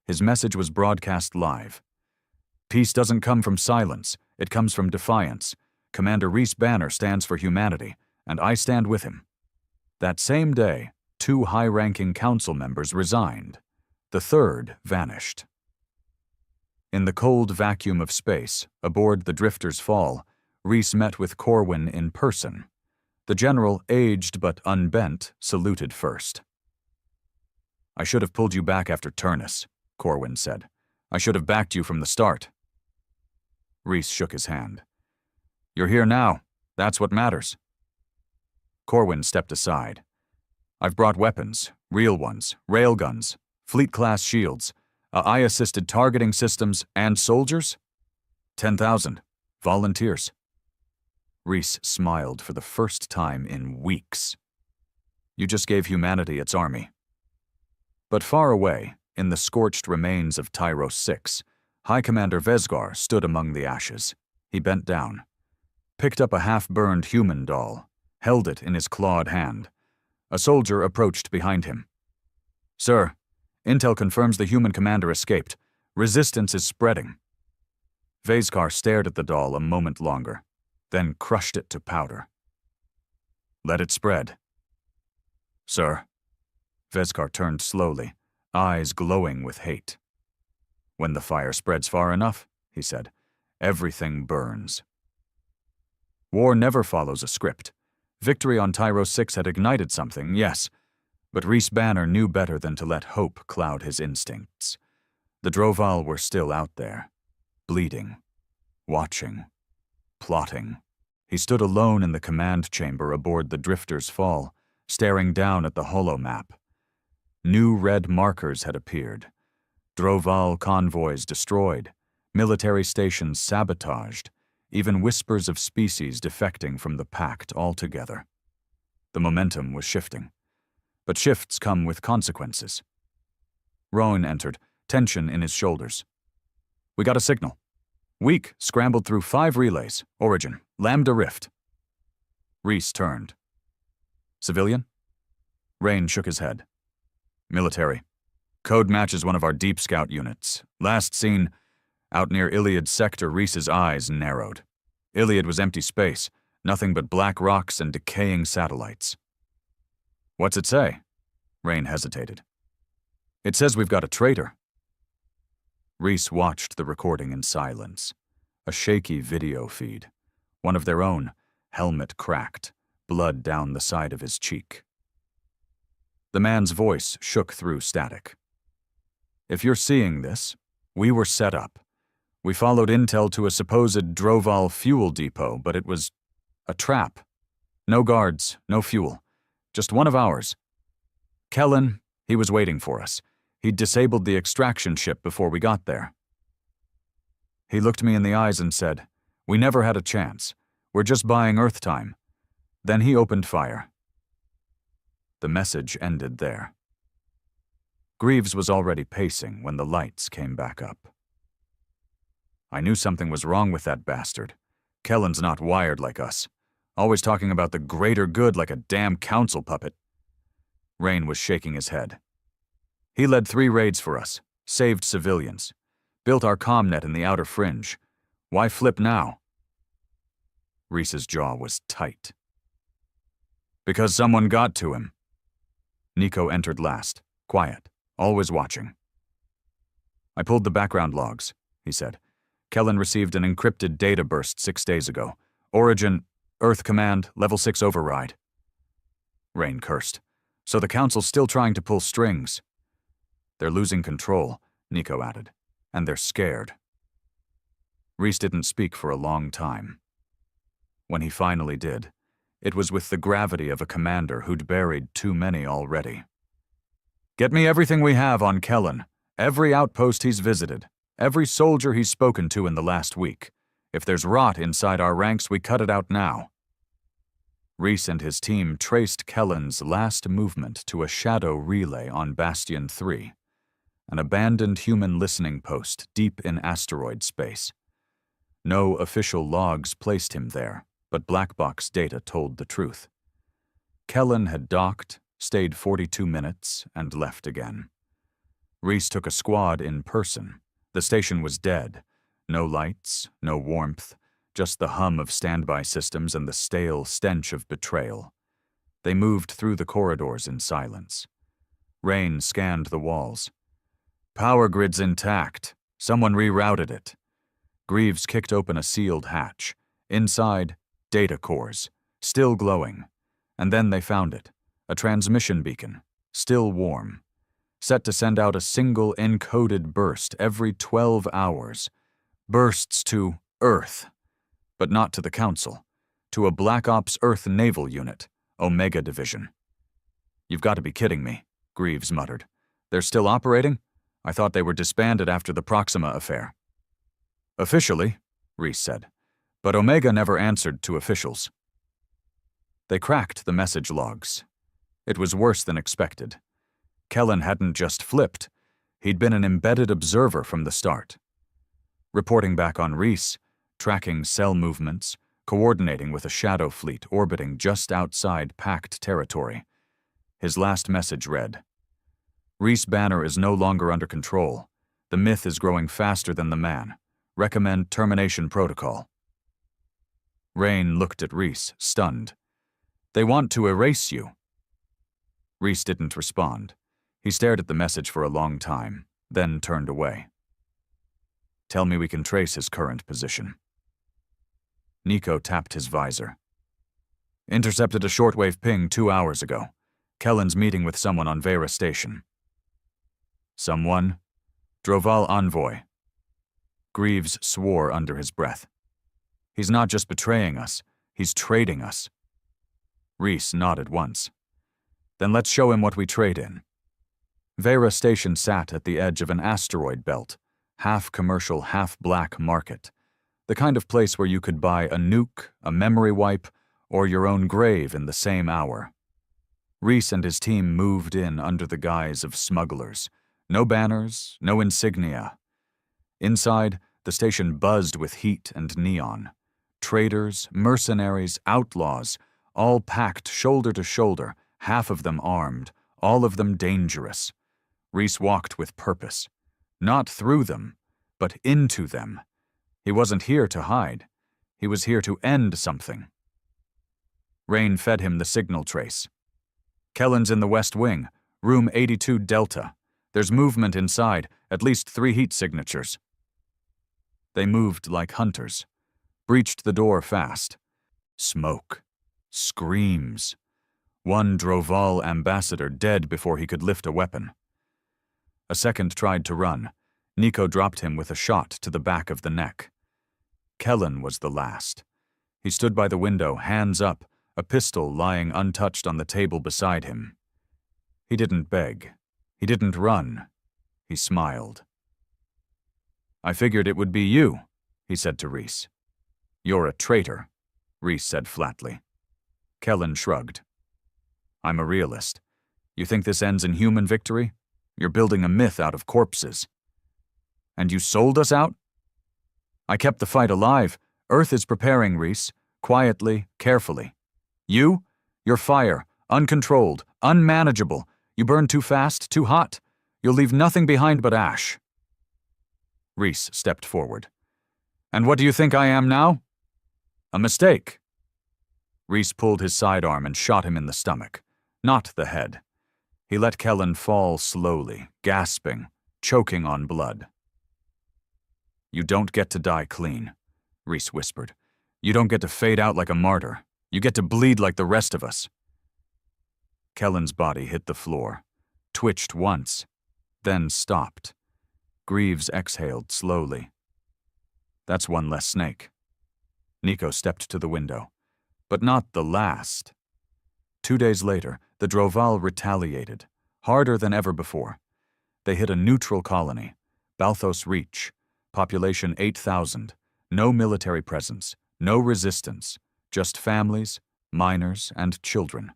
His message was broadcast live. Peace doesn't come from silence, it comes from defiance. Commander Reese Banner stands for humanity, and I stand with him. That same day, 2 high-ranking council members resigned. The third vanished. In the cold vacuum of space, aboard the Drifter's Fall, Reese met with Corwin in person. The general, aged but unbent, saluted first. I should have pulled you back after Turnus, Corwin said. I should have backed you from the start. Reese shook his hand. You're here now. That's what matters. Corwin stepped aside. I've brought weapons, real ones, railguns, fleet-class shields, AI-assisted targeting systems, and soldiers? 10,000. Volunteers. Reese smiled for the first time in weeks. You just gave humanity its army. But far away, in the scorched remains of Tyros 6, High Commander Vesgar stood among the ashes. He bent down, picked up a half-burned human doll, held it in his clawed hand. A soldier approached behind him. Sir, intel confirms the human commander escaped. Resistance is spreading. Vesgar stared at the doll a moment longer, then crushed it to powder. Let it spread. Sir. Vesgar turned slowly, eyes glowing with hate. When the fire spreads far enough, he said, everything burns. War never follows a script. Victory on Tyros 6 had ignited something, yes, but Reese Banner knew better than to let hope cloud his instincts. The Droval were still out there, bleeding, watching, plotting. He stood alone in the command chamber aboard the Drifter's Fall, staring down at the holomap. New red markers had appeared. Droval convoys destroyed, military stations sabotaged, even whispers of species defecting from the Pact altogether. The momentum was shifting. But shifts come with consequences. Rowan entered, tension in his shoulders. We got a signal. Weak scrambled through 5 relays. Origin, Lambda Rift. Reese turned. Civilian? Rain shook his head. Military. Code matches one of our deep scout units. Last seen, out near Iliad sector, Reese's eyes narrowed. Iliad was empty space, nothing but black rocks and decaying satellites. What's it say? Rain hesitated. It says we've got a traitor. Reese watched the recording in silence. A shaky video feed. One of their own, helmet cracked, blood down the side of his cheek. The man's voice shook through static. If you're seeing this, we were set up. We followed intel to a supposed Droval fuel depot, but it was a trap. No guards, no fuel. Just one of ours. Kellen, he was waiting for us. He'd disabled the extraction ship before we got there. He looked me in the eyes and said, we never had a chance. We're just buying Earth time. Then he opened fire. The message ended there. Greaves was already pacing when the lights came back up. I knew something was wrong with that bastard. Kellen's not wired like us. Always talking about the greater good like a damn council puppet. Rain was shaking his head. He led 3 raids for us, saved civilians, built our commnet in the outer fringe. Why flip now? Reese's jaw was tight. Because someone got to him. Nico entered last, quiet, always watching. I pulled the background logs, he said. Kellen received an encrypted data burst 6 days ago. Origin, Earth Command, Level 6 override. Rain cursed. So the Council's still trying to pull strings. They're losing control, Nico added, and they're scared. Reese didn't speak for a long time. When he finally did, it was with the gravity of a commander who'd buried too many already. Get me everything we have on Kellen, every outpost he's visited, every soldier he's spoken to in the last week. If there's rot inside our ranks, we cut it out now. Reese and his team traced Kellen's last movement to a shadow relay on Bastion 3, an abandoned human listening post deep in asteroid space. No official logs placed him there, but black box data told the truth. Kellen had docked, stayed 42 minutes, and left again. Reese took a squad in person. The station was dead. No lights, no warmth, just the hum of standby systems and the stale stench of betrayal. They moved through the corridors in silence. Rain scanned the walls. Power grid's intact. Someone rerouted it. Greaves kicked open a sealed hatch. Inside, data cores, still glowing. And then they found it, a transmission beacon, still warm, set to send out a single encoded burst every 12 hours. Bursts to Earth, but not to the Council, to a Black Ops Earth naval unit, Omega Division. You've got to be kidding me, Greaves muttered. They're still operating? I thought they were disbanded after the Proxima affair. Officially, Reese said, but Omega never answered to officials. They cracked the message logs. It was worse than expected. Kellen hadn't just flipped. He'd been an embedded observer from the start. Reporting back on Reese, tracking cell movements, coordinating with a shadow fleet orbiting just outside Pact territory. His last message read, Reese Banner is no longer under control. The myth is growing faster than the man. Recommend termination protocol. Rain looked at Reese, stunned. They want to erase you. Reese didn't respond. He stared at the message for a long time, then turned away. Tell me we can trace his current position. Nico tapped his visor. Intercepted a shortwave ping 2 hours ago. Kellen's meeting with someone on Vera Station. Someone? Droval envoy. Greaves swore under his breath. He's not just betraying us, he's trading us. Reese nodded once. Then let's show him what we trade in. Vera Station sat at the edge of an asteroid belt, half commercial, half black market, the kind of place where you could buy a nuke, a memory wipe, or your own grave in the same hour. Reese and his team moved in under the guise of smugglers. No banners, no insignia. Inside, the station buzzed with heat and neon. Traders, mercenaries, outlaws, all packed shoulder to shoulder, half of them armed, all of them dangerous. Reese walked with purpose. Not through them, but into them. He wasn't here to hide. He was here to end something. Rain fed him the signal trace. Kellen's in the West Wing, room 82 Delta. There's movement inside, at least 3 heat signatures. They moved like hunters, breached the door fast. Smoke. Screams. One Droval ambassador dead before he could lift a weapon. A second tried to run. Nico dropped him with a shot to the back of the neck. Kellen was the last. He stood by the window, hands up, a pistol lying untouched on the table beside him. He didn't beg. He didn't run. He smiled. I figured it would be you, he said to Reese. You're a traitor, Reese said flatly. Kellen shrugged. I'm a realist. You think this ends in human victory? You're building a myth out of corpses. And you sold us out? I kept the fight alive. Earth is preparing, Reese. Quietly, carefully. You're fire, uncontrolled, unmanageable. You burn too fast, too hot. You'll leave nothing behind but ash. Reese stepped forward. And what do you think I am now? A mistake. Reese pulled his sidearm and shot him in the stomach, not the head. He let Kellen fall slowly, gasping, choking on blood. You don't get to die clean, Reese whispered. You don't get to fade out like a martyr. You get to bleed like the rest of us. Kellen's body hit the floor, twitched once, then stopped. Greaves exhaled slowly. That's one less snake. Nico stepped to the window. But not the last. 2 days later, the Droval retaliated, harder than ever before. They hit a neutral colony, Balthos Reach, population 8,000, no military presence, no resistance, just families, minors, and children.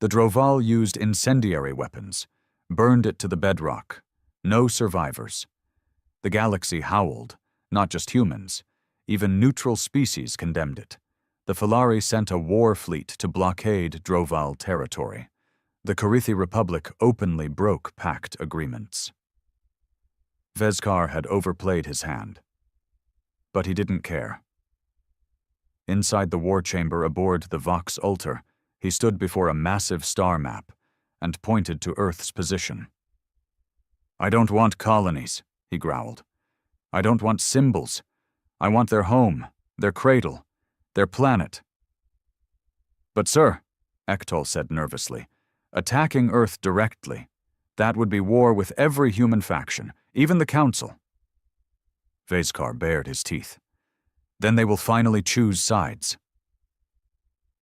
The Droval used incendiary weapons, burned it to the bedrock. No survivors. The galaxy howled, not just humans. Even neutral species condemned it. The Falari sent a war fleet to blockade Droval territory. The Karithi Republic openly broke Pact agreements. Vezkar had overplayed his hand. But he didn't care. Inside the war chamber aboard the Vox Ultor, he stood before a massive star map and pointed to Earth's position. "I don't want colonies," he growled. "I don't want symbols. I want their home, their cradle, their planet." "But sir," Ektal said nervously, "attacking Earth directly, that would be war with every human faction, even the Council." Vezkar bared his teeth. "Then they will finally choose sides."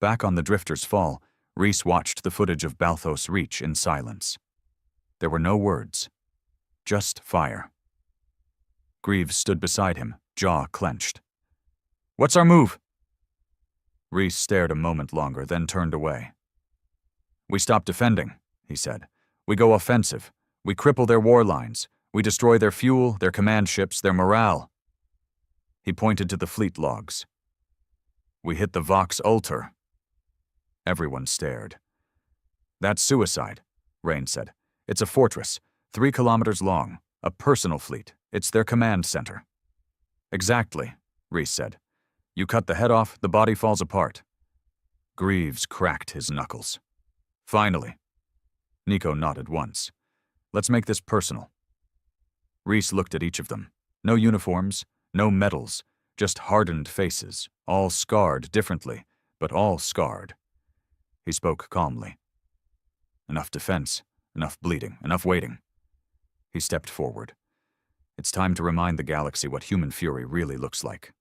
Back on the Drifter's Fall, Rhys watched the footage of Balthos Reach in silence. There were no words, just fire. Greaves stood beside him, jaw clenched. "What's our move?" Rhys stared a moment longer, then turned away. "We stop defending," he said. "We go offensive. We cripple their war lines. We destroy their fuel, their command ships, their morale." He pointed to the fleet logs. "We hit the Vox Ultor." Everyone stared. "That's suicide," Rain said. "It's a fortress, 3 kilometers long, a personal fleet. It's their command center." "Exactly," Rhys said. "You cut the head off, the body falls apart." Greaves cracked his knuckles. "Finally." Nico nodded once. "Let's make this personal." Rhys looked at each of them. No uniforms, no medals, just hardened faces, all scarred differently, but all scarred. He spoke calmly. "Enough defense, enough bleeding, enough waiting." He stepped forward. "It's time to remind the galaxy what human fury really looks like."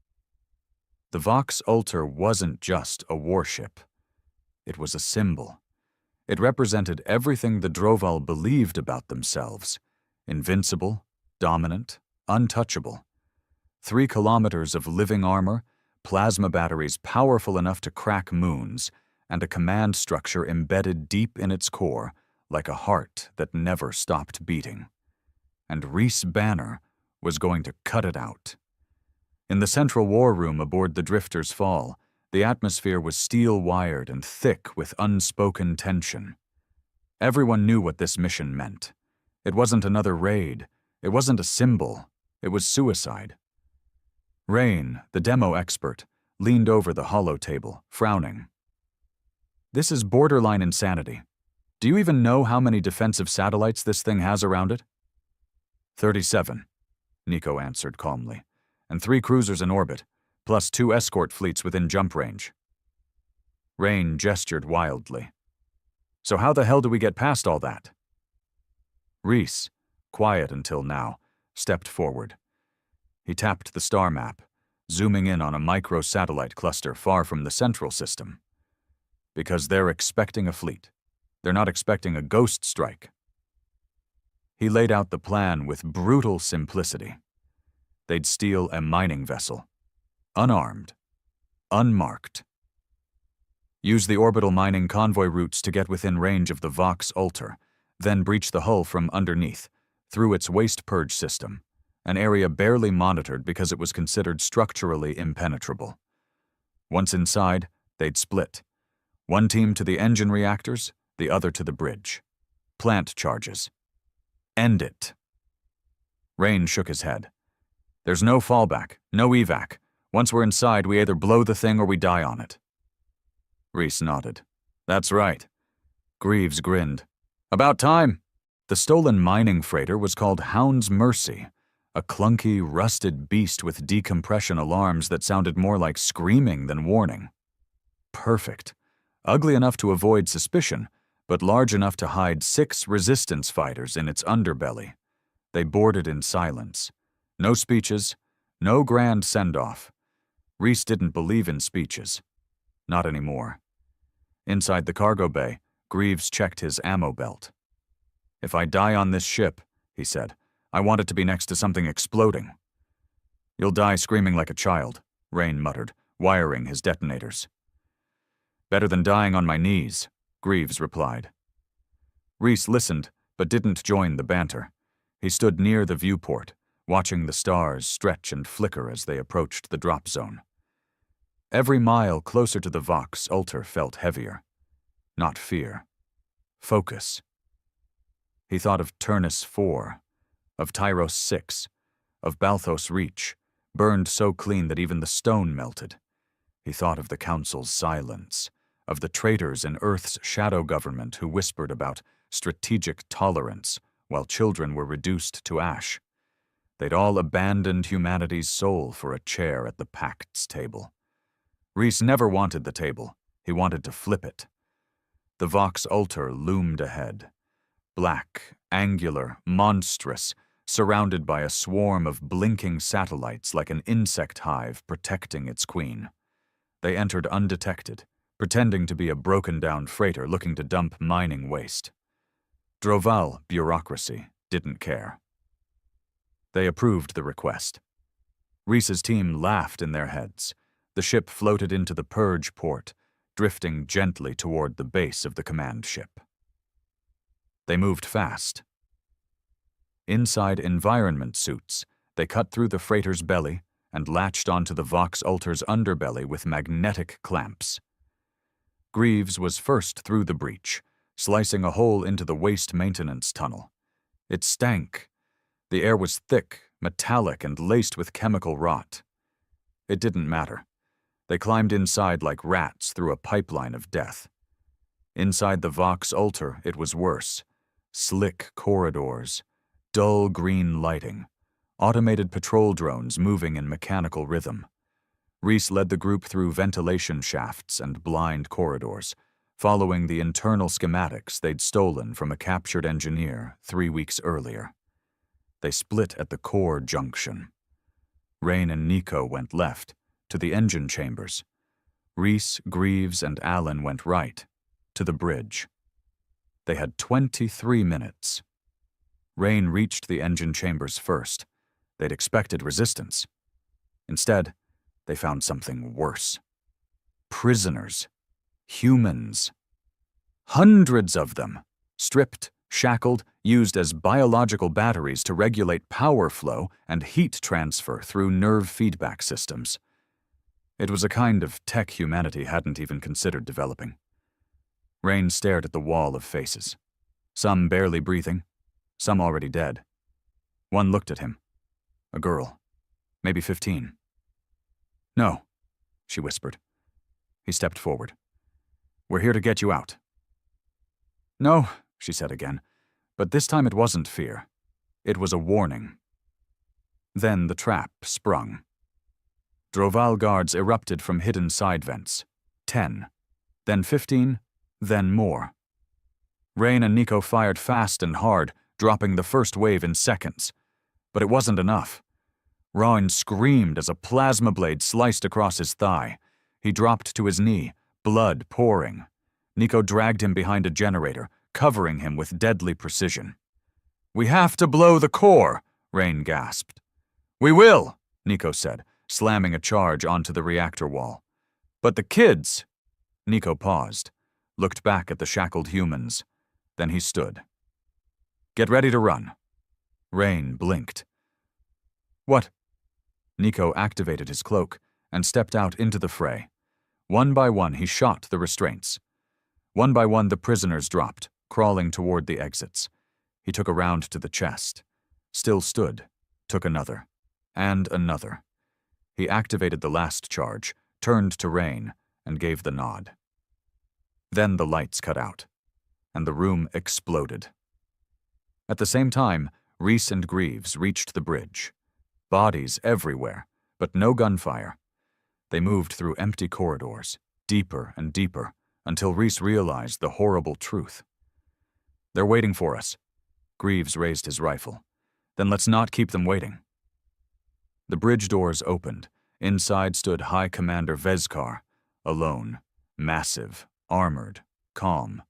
The Vox Ultor wasn't just a warship. It was a symbol. It represented everything the Droval believed about themselves. Invincible, dominant, untouchable. 3 kilometers of living armor, plasma batteries powerful enough to crack moons, and a command structure embedded deep in its core, like a heart that never stopped beating. And Rhys Banner was going to cut it out. In the central war room aboard the Drifter's Fall, the atmosphere was steel-wired and thick with unspoken tension. Everyone knew what this mission meant. It wasn't another raid. It wasn't a symbol. It was suicide. Rain, the demo expert, leaned over the holo table, frowning. "This is borderline insanity. Do you even know how many defensive satellites this thing has around it?" 37, Nico answered calmly, "and 3 cruisers in orbit, plus 2 escort fleets within jump range." Rain gestured wildly. "So how the hell do we get past all that?" Rhys, quiet until now, stepped forward. He tapped the star map, zooming in on a micro-satellite cluster far from the central system. "Because they're expecting a fleet. They're not expecting a ghost strike." He laid out the plan with brutal simplicity. They'd steal a mining vessel, unarmed, unmarked. Use the orbital mining convoy routes to get within range of the Vox Ultor, then breach the hull from underneath, through its waste purge system, an area barely monitored because it was considered structurally impenetrable. Once inside, they'd split. One team to the engine reactors, the other to the bridge. Plant charges. End it. Rain shook his head. "There's no fallback, no evac. Once we're inside, we either blow the thing or we die on it." Rhys nodded. "That's right." Greaves grinned. "About time." The stolen mining freighter was called Hound's Mercy, a clunky, rusted beast with decompression alarms that sounded more like screaming than warning. Perfect. Ugly enough to avoid suspicion, but large enough to hide 6 resistance fighters in its underbelly. They boarded in silence. No speeches, no grand send-off. Rhys didn't believe in speeches. Not anymore. Inside the cargo bay, Greaves checked his ammo belt. "If I die on this ship," he said, "I want it to be next to something exploding." "You'll die screaming like a child," Rain muttered, wiring his detonators. Better than dying on my knees, Greaves replied. Reese listened, but didn't join the banter. He stood near the viewport, watching the stars stretch and flicker as they approached the drop zone. Every mile closer to the Vox Ultor felt heavier. Not fear. Focus. He thought of Turnus 4, of Tyros 6, of Balthos Reach, burned so clean that even the stone melted. He thought of the Council's silence, of the traitors in Earth's shadow government who whispered about strategic tolerance while children were reduced to ash. They'd all abandoned humanity's soul for a chair at the Pact's table. Reese never wanted the table. He wanted to flip it. The Vox Ultor loomed ahead. Black, angular, monstrous, surrounded by a swarm of blinking satellites like an insect hive protecting its queen. They entered undetected, pretending to be a broken-down freighter looking to dump mining waste. Droval bureaucracy didn't care. They approved the request. Reese's team laughed in their heads. The ship floated into the purge port, drifting gently toward the base of the command ship. They moved fast. Inside environment suits, they cut through the freighter's belly and latched onto the Vox Ultor's underbelly with magnetic clamps. Greaves was first through the breach, slicing a hole into the waste maintenance tunnel. It stank. The air was thick, metallic, and laced with chemical rot. It didn't matter. They climbed inside like rats through a pipeline of death. Inside the Vox Ultor, it was worse. Slick corridors, dull green lighting, automated patrol drones moving in mechanical rhythm. Reese led the group through ventilation shafts and blind corridors, following the internal schematics they'd stolen from a captured engineer 3 weeks earlier. They split at the core junction. Rain and Nico went left, to the engine chambers. Reese, Greaves, and Allen went right, to the bridge. They had 23 minutes. Rain reached the engine chambers first. They'd expected resistance. Instead, they found something worse. Prisoners. Humans. Hundreds of them. Stripped, shackled, used as biological batteries to regulate power flow and heat transfer through nerve feedback systems. It was a kind of tech humanity hadn't even considered developing. Rain stared at the wall of faces. Some barely breathing, some already dead. One looked at him. A girl, maybe 15. "No," she whispered. He stepped forward. "We're here to get you out." "No," she said again, but this time it wasn't fear. It was a warning. Then the trap sprung. Droval guards erupted from hidden side vents. 10, then 15, then more. Rain and Nico fired fast and hard, dropping the first wave in seconds. But it wasn't enough. Rain screamed as a plasma blade sliced across his thigh. He dropped to his knee, blood pouring. Nico dragged him behind a generator, covering him with deadly precision. "We have to blow the core," Rain gasped. "We will," Nico said, slamming a charge onto the reactor wall. "But the kids—" Nico paused, looked back at the shackled humans. Then he stood. "Get ready to run." Rain blinked. "What?" Nico activated his cloak and stepped out into the fray. One by one, he shot the restraints. One by one, the prisoners dropped, crawling toward the exits. He took a round to the chest. Still stood, took another, and another. He activated the last charge, turned to Rain, and gave the nod. Then the lights cut out, and the room exploded. At the same time, Reese and Greaves reached the bridge. Bodies everywhere, but no gunfire. They moved through empty corridors, deeper and deeper, until Reese realized the horrible truth. "They're waiting for us." Greaves raised his rifle. "Then let's not keep them waiting." The bridge doors opened. Inside stood High Commander Vezkar, alone, massive, armored, calm.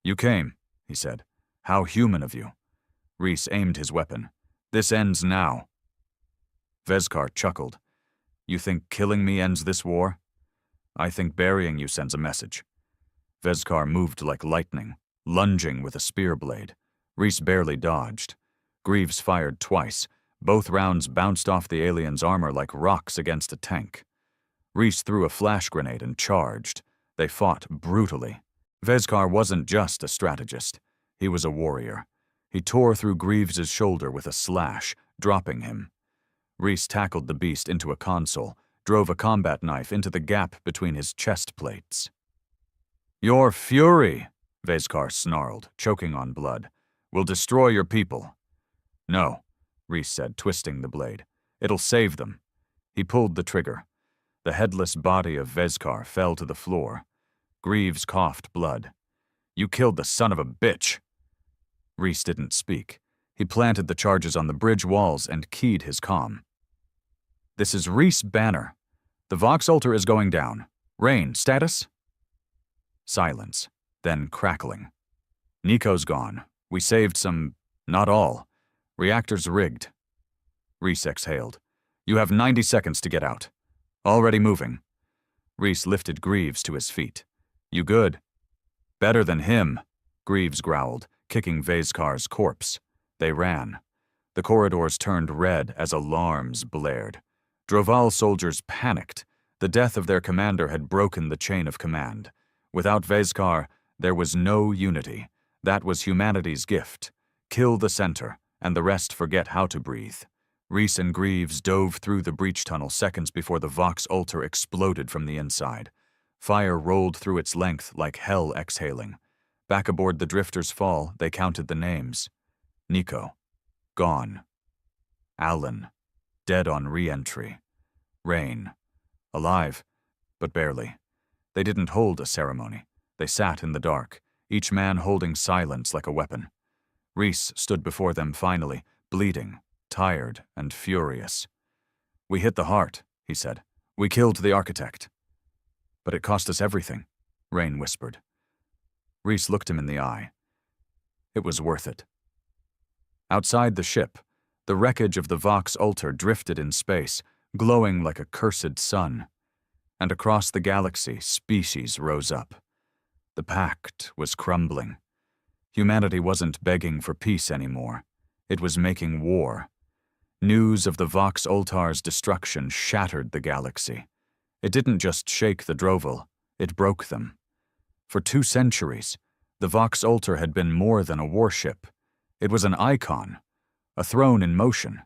"You came," he said. "How human of you." Reese aimed his weapon. "This ends now." Vezkar chuckled. "You think killing me ends this war?" I think burying you sends a message. Vezkar moved like lightning, lunging with a spear blade. Reese barely dodged. Greaves fired twice. Both rounds bounced off the alien's armor like rocks against a tank. Reese threw a flash grenade and charged. They fought brutally. Vezkar wasn't just a strategist. He was a warrior. He tore through Greaves' shoulder with a slash, dropping him. Reese tackled the beast into a console, drove a combat knife into the gap between his chest plates. "Your fury," Vezkar snarled, choking on blood, "will destroy your people." "No," Reese said, twisting the blade. "It'll save them." He pulled the trigger. The headless body of Vezkar fell to the floor. Greaves coughed blood. "You killed the son of a bitch." Reese didn't speak. He planted the charges on the bridge walls and keyed his comm. "This is Reese Banner. The Vox Altar is going down. Rain, status?" Silence, then crackling. "Nico's gone. We saved some, not all. Reactors rigged." Reese exhaled. "You have 90 seconds to get out." "Already moving." Reese lifted Greaves to his feet. "You good?" "Better than him," Greaves growled, kicking Vezkar's corpse. They ran. The corridors turned red as alarms blared. Droval soldiers panicked. The death of their commander had broken the chain of command. Without Vezkar, there was no unity. That was humanity's gift. Kill the center, and the rest forget how to breathe. Reese and Greaves dove through the breach tunnel seconds before the Vox Altar exploded from the inside. Fire rolled through its length like hell exhaling. Back aboard the drifter's fall, they counted the names. Nico. Gone. Alan. Dead on re-entry. Rain. Alive, but barely. They didn't hold a ceremony. They sat in the dark, each man holding silence like a weapon. Reese stood before them finally, bleeding, tired and furious. "We hit the heart," he said. "We killed the architect." "But it cost us everything," Rain whispered. Reese looked him in the eye. It was worth it. Outside the ship, the wreckage of the Vox Altar drifted in space, glowing like a cursed sun. And across the galaxy, species rose up. The Pact was crumbling. Humanity wasn't begging for peace anymore. It was making war. News of the Vox Altar's destruction shattered the galaxy. It didn't just shake the Droval, it broke them. For 2 centuries, the Vox Altar had been more than a warship. It was an icon, a throne in motion.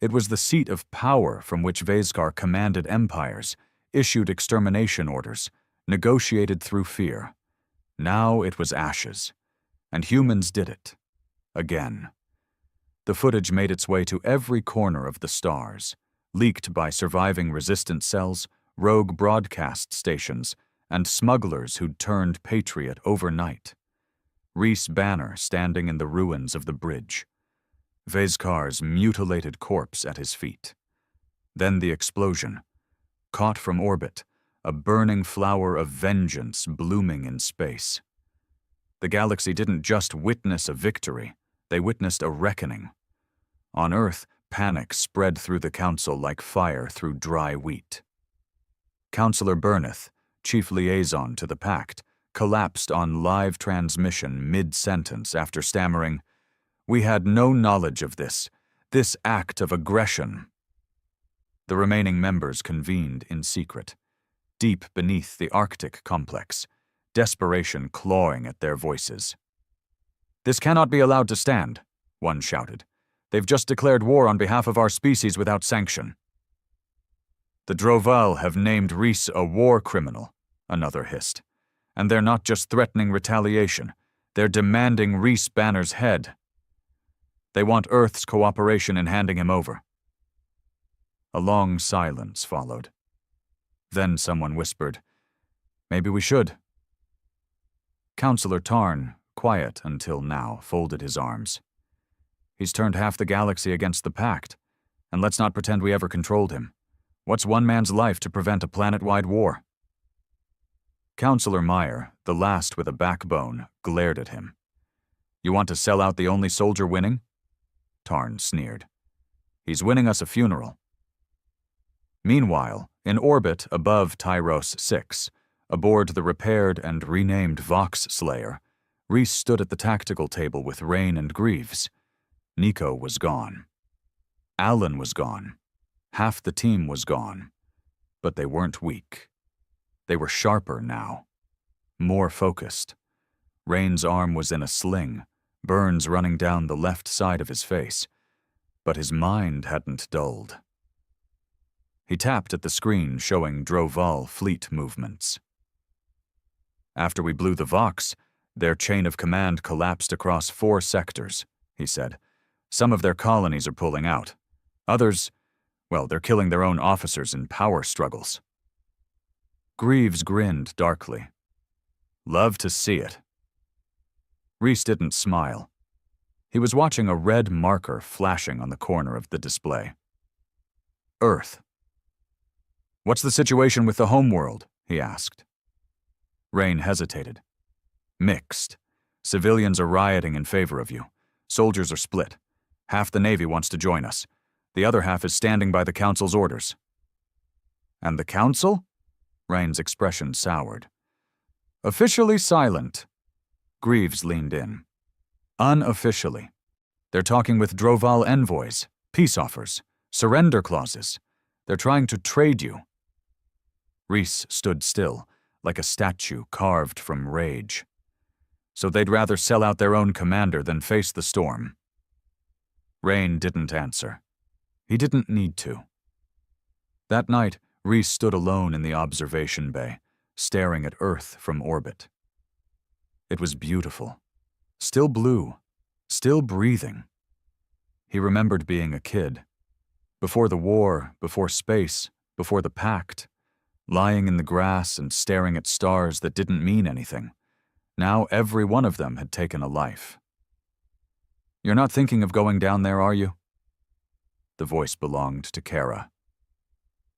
It was the seat of power from which Vezkar commanded empires, issued extermination orders, negotiated through fear. Now it was ashes, and humans did it. Again. The footage made its way to every corner of the stars, leaked by surviving resistance cells, rogue broadcast stations, and smugglers who'd turned patriot overnight. Reese Banner standing in the ruins of the bridge. Vezkar's mutilated corpse at his feet. Then the explosion. Caught from orbit, a burning flower of vengeance blooming in space. The galaxy didn't just witness a victory, they witnessed a reckoning. On Earth, panic spread through the Council like fire through dry wheat. Councillor Burneth, chief liaison to the Pact, collapsed on live transmission mid-sentence after stammering, "We had no knowledge of this act of aggression." The remaining members convened in secret, deep beneath the Arctic complex, desperation clawing at their voices. "This cannot be allowed to stand," one shouted. "They've just declared war on behalf of our species without sanction." "The Droval have named Reese a war criminal," another hissed. "And they're not just threatening retaliation, they're demanding Reese Banner's head. They want Earth's cooperation in handing him over." A long silence followed. Then someone whispered, "Maybe we should." Councillor Tarn, quiet until now, folded his arms. "He's turned half the galaxy against the Pact, and let's not pretend we ever controlled him. What's one man's life to prevent a planet-wide war?" Councillor Meyer, the last with a backbone, glared at him. "You want to sell out the only soldier winning?" Tarn sneered. "He's winning us a funeral." Meanwhile, in orbit above Tyros 6, aboard the repaired and renamed Vox Slayer, Reese stood at the tactical table with Rain and Greaves. Nico was gone. Alan was gone. Half the team was gone. But they weren't weak. They were sharper now. More focused. Rain's arm was in a sling, burns running down the left side of his face. But his mind hadn't dulled. He tapped at the screen showing Droval fleet movements. After we blew the Vox, their chain of command collapsed across 4 sectors, he said. Some of their colonies are pulling out. Others, well, they're killing their own officers in power struggles. Greaves grinned darkly. Love to see it. Reese didn't smile. He was watching a red marker flashing on the corner of the display. Earth. What's the situation with the homeworld? He asked. Rain hesitated. Mixed. Civilians are rioting in favor of you. Soldiers are split. Half the Navy wants to join us. The other half is standing by the Council's orders. And the Council? Rain's expression soured. Officially silent. Greaves leaned in. Unofficially. They're talking with Droval envoys, peace offers, surrender clauses. They're trying to trade you. Reese stood still, like a statue carved from rage. So they'd rather sell out their own commander than face the storm. Rain didn't answer. He didn't need to. That night, Reese stood alone in the observation bay, staring at Earth from orbit. It was beautiful. Still blue. Still breathing. He remembered being a kid. Before the war, before space, before the Pact, lying in the grass and staring at stars that didn't mean anything. Now every one of them had taken a life. You're not thinking of going down there, are you? The voice belonged to Kara.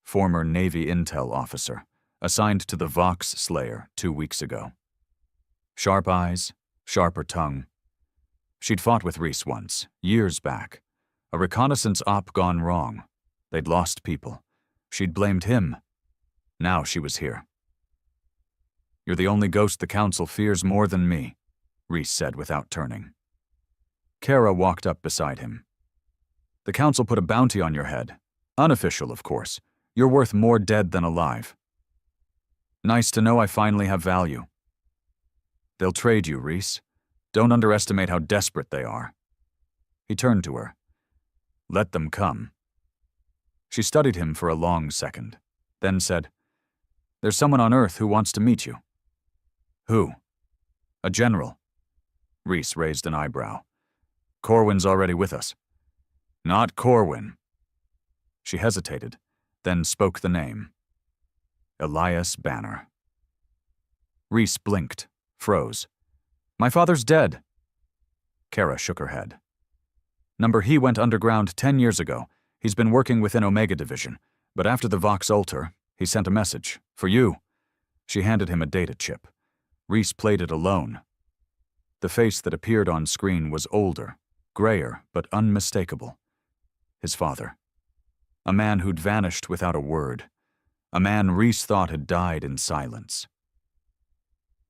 Former Navy intel officer, assigned to the Vox Slayer 2 weeks ago. Sharp eyes, sharper tongue. She'd fought with Reese once, years back. A reconnaissance op gone wrong. They'd lost people. She'd blamed him. Now she was here. You're the only ghost the Council fears more than me, Reese said without turning. Kara walked up beside him. The Council put a bounty on your head. Unofficial, of course. You're worth more dead than alive. Nice to know I finally have value. They'll trade you, Reese. Don't underestimate how desperate they are. He turned to her. Let them come. She studied him for a long second, then said, There's someone on Earth who wants to meet you. Who? A general. Reese raised an eyebrow. Corwin's already with us. Not Corwin. She hesitated, then spoke the name. Elias Banner. Reese blinked, froze. My father's dead. Kara shook her head. He went underground 10 years ago. He's been working within Omega Division, but after the Vox Altar, he sent a message. For you. She handed him a data chip. Reese played it alone. The face that appeared on screen was older, grayer, but unmistakable. His father. A man who'd vanished without a word. A man Reese thought had died in silence.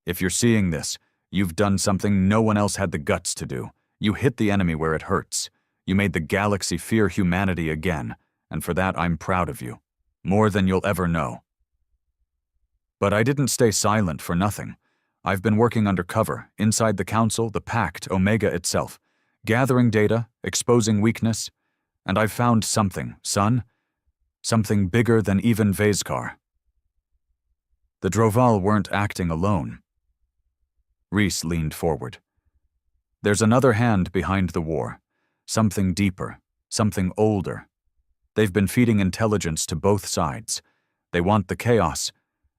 If you're seeing this, you've done something no one else had the guts to do. You hit the enemy where it hurts. You made the galaxy fear humanity again, and for that I'm proud of you. More than you'll ever know. But I didn't stay silent for nothing. I've been working undercover, inside the Council, the Pact, Omega itself, gathering data, exposing weakness, and I've found something, son. Something bigger than even Vaskar. The Droval weren't acting alone. Reese leaned forward. There's another hand behind the war. Something deeper, something older. They've been feeding intelligence to both sides. They want the chaos.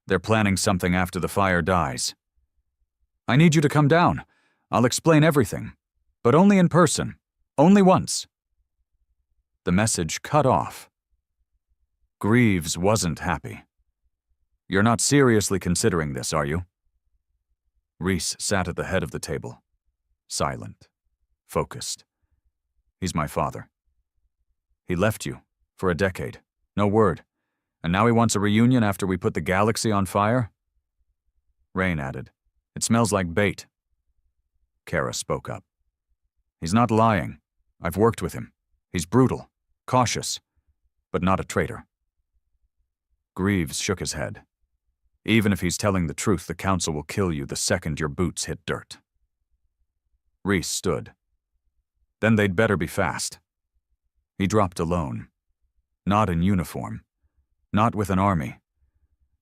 They're planning something after the fire dies. I need you to come down. I'll explain everything. But only in person. Only once. The message cut off. Greaves wasn't happy. You're not seriously considering this, are you? Reese sat at the head of the table. Silent. Focused. He's my father. He left you. For a decade. No word. And now he wants a reunion after we put the galaxy on fire? Rain added, "It smells like bait." Kara spoke up. "He's not lying. I've worked with him. He's brutal, cautious, but not a traitor." Greaves shook his head. "Even if he's telling the truth, the Council will kill you the second your boots hit dirt." Reese stood. "Then they'd better be fast." He dropped alone. Not in uniform. Not with an army.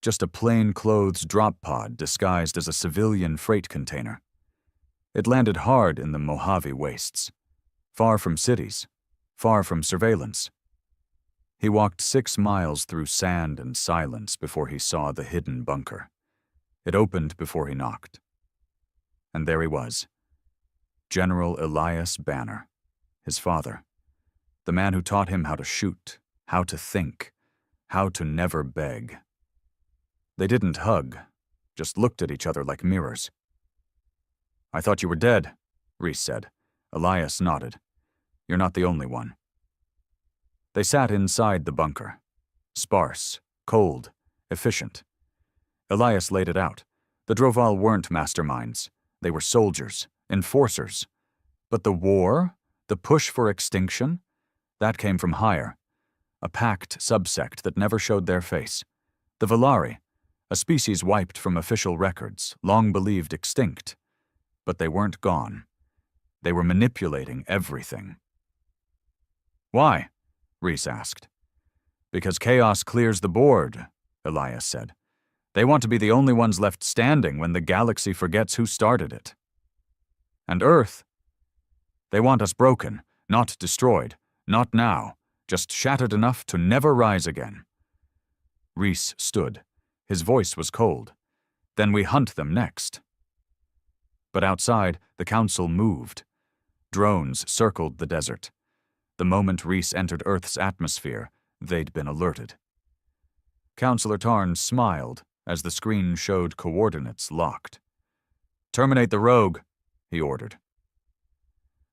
Just a plain-clothes drop pod disguised as a civilian freight container. It landed hard in the Mojave wastes. Far from cities. Far from surveillance. He walked 6 miles through sand and silence before he saw the hidden bunker. It opened before he knocked. And there he was. General Elias Banner, his father. The man who taught him how to shoot, how to think, how to never beg. They didn't hug, just looked at each other like mirrors. "I thought you were dead," Reese said. Elias nodded. "You're not the only one." They sat inside the bunker. Sparse, cold, efficient. Elias laid it out. The Droval weren't masterminds. They were soldiers, enforcers. But the war, the push for extinction, that came from higher. A pact subsect that never showed their face. The Valari, a species wiped from official records, long believed extinct. But they weren't gone. They were manipulating everything. "Why?" Reese asked. "Because chaos clears the board," Elias said. "They want to be the only ones left standing when the galaxy forgets who started it." "And Earth? They want us broken, not destroyed, not now, just shattered enough to never rise again." Reese stood. His voice was cold. "Then we hunt them next." But outside, the Council moved. Drones circled the desert. The moment Reese entered Earth's atmosphere, they'd been alerted. Councillor Tarn smiled as the screen showed coordinates locked. "Terminate the rogue," he ordered.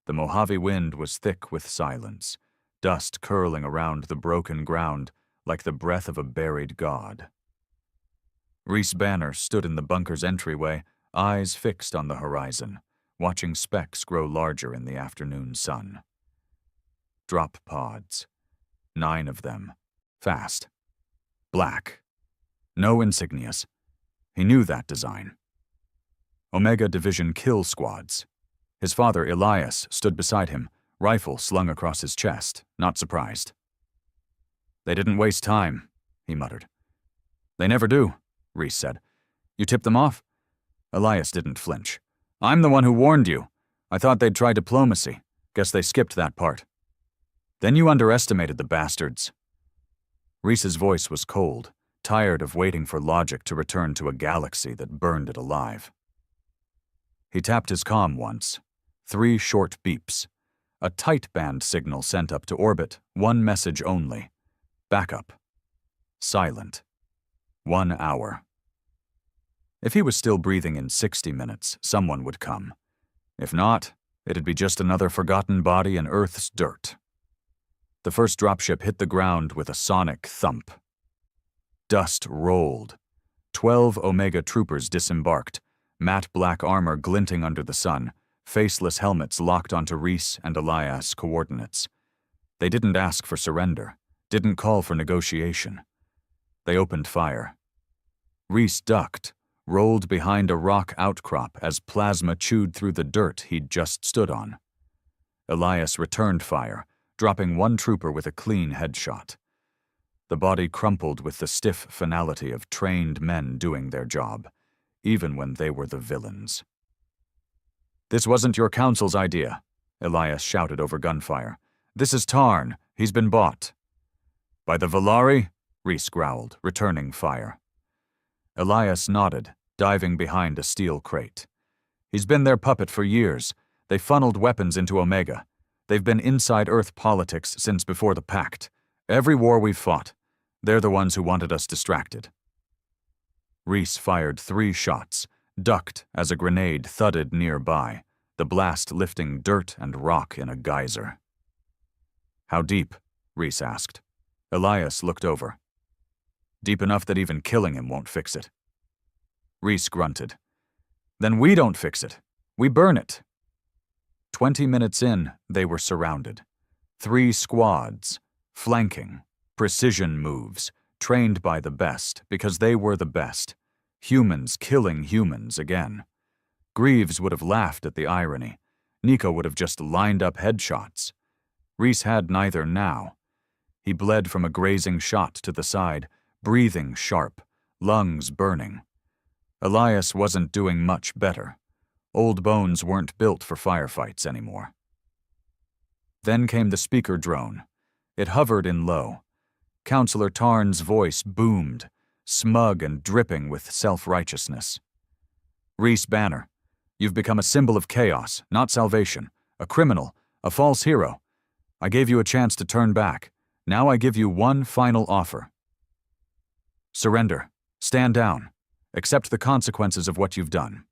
The Mojave wind was thick with silence, dust curling around the broken ground like the breath of a buried god. Reese Banner stood in the bunker's entryway, eyes fixed on the horizon, watching specks grow larger in the afternoon sun. Drop pods. 9 of them. Fast. Black. No insignias. He knew that design. Omega Division kill squads. His father, Elias, stood beside him, rifle slung across his chest, not surprised. "They didn't waste time," he muttered. "They never do," Reese said. "You tipped them off?" Elias didn't flinch. "I'm the one who warned you. I thought they'd try diplomacy. Guess they skipped that part." "Then you underestimated the bastards." Reese's voice was cold, tired of waiting for logic to return to a galaxy that burned it alive. He tapped his comm once. 3 short beeps. A tight band signal sent up to orbit, 1 message only. Backup. Silent. 1 hour. If he was still breathing in 60 minutes, someone would come. If not, it'd be just another forgotten body in Earth's dirt. The first dropship hit the ground with a sonic thump. Dust rolled. 12 Omega troopers disembarked, matte black armor glinting under the sun, faceless helmets locked onto Reese and Elias coordinates. They didn't ask for surrender, didn't call for negotiation. They opened fire. Reese ducked, rolled behind a rock outcrop as plasma chewed through the dirt he'd just stood on. Elias returned fire, dropping 1 trooper with a clean headshot. The body crumpled with the stiff finality of trained men doing their job, even when they were the villains. "This wasn't your council's idea," Elias shouted over gunfire. "This is Tarn. He's been bought." "By the Valari?" Reese growled, returning fire. Elias nodded, diving behind a steel crate. "He's been their puppet for years. They funneled weapons into Omega. They've been inside Earth politics since before the Pact. Every war we've fought, they're the ones who wanted us distracted." Reese fired 3 shots, ducked as a grenade thudded nearby, the blast lifting dirt and rock in a geyser. "How deep?" Reese asked. Elias looked over. Deep enough that even killing him won't fix it. Reese grunted. Then we don't fix it. We burn it. 20 minutes in, they were surrounded. 3 squads, flanking, precision moves, trained by the best because they were the best. Humans killing humans again. Greaves would have laughed at the irony. Nico would have just lined up headshots. Reese had neither now. He bled from a grazing shot to the side, breathing sharp, lungs burning. Elias wasn't doing much better. Old bones weren't built for firefights anymore. Then came the speaker drone. It hovered in low. Counselor Tarn's voice boomed, smug and dripping with self-righteousness. Reese Banner, you've become a symbol of chaos, not salvation, a criminal, a false hero. I gave you a chance to turn back. Now I give you one final offer. Surrender. Stand down. Accept the consequences of what you've done.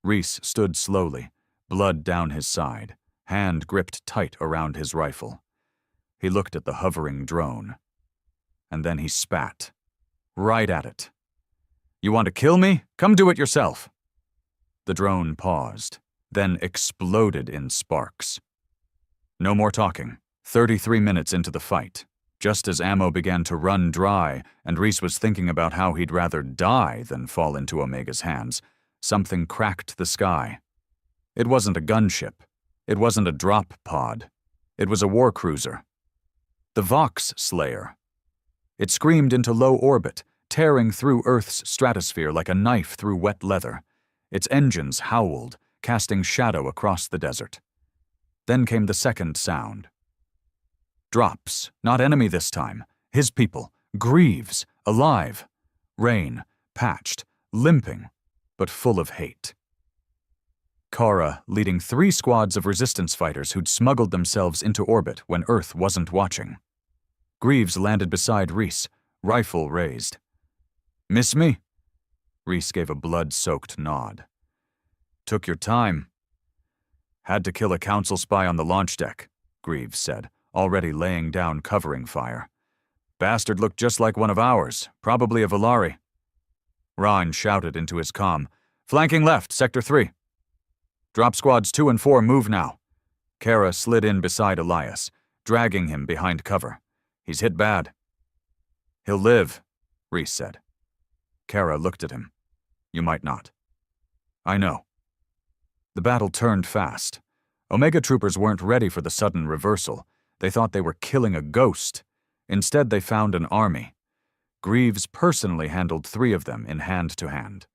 Reese stood slowly, blood down his side, hand gripped tight around his rifle. He looked at the hovering drone. And then he spat. Right at it. You want to kill me? Come do it yourself. The drone paused, then exploded in sparks. No more talking. 33 minutes into the fight, just as ammo began to run dry and Reese was thinking about how he'd rather die than fall into Omega's hands, something cracked the sky. It wasn't a gunship. It wasn't a drop pod. It was a war cruiser. The Vox Slayer. It screamed into low orbit, tearing through Earth's stratosphere like a knife through wet leather. Its engines howled, casting shadow across the desert. Then came the second sound. Drops, not enemy this time. His people, Greaves, alive. Rain, patched, limping, but full of hate. Kara leading 3 squads of resistance fighters who'd smuggled themselves into orbit when Earth wasn't watching. Greaves landed beside Reese, rifle raised. Miss me? Reese gave a blood-soaked nod. Took your time. Had to kill a council spy on the launch deck, Greaves said, already laying down covering fire. Bastard looked just like one of ours, probably a Valari. Rhine shouted into his comm, flanking left, Sector 3. Drop squads 2 and 4 move now. Kara slid in beside Elias, dragging him behind cover. He's hit bad. He'll live, Reese said. Kara looked at him. You might not. I know. The battle turned fast. Omega troopers weren't ready for the sudden reversal. They thought they were killing a ghost. Instead, they found an army. Greaves personally handled 3 of them in hand-to-hand.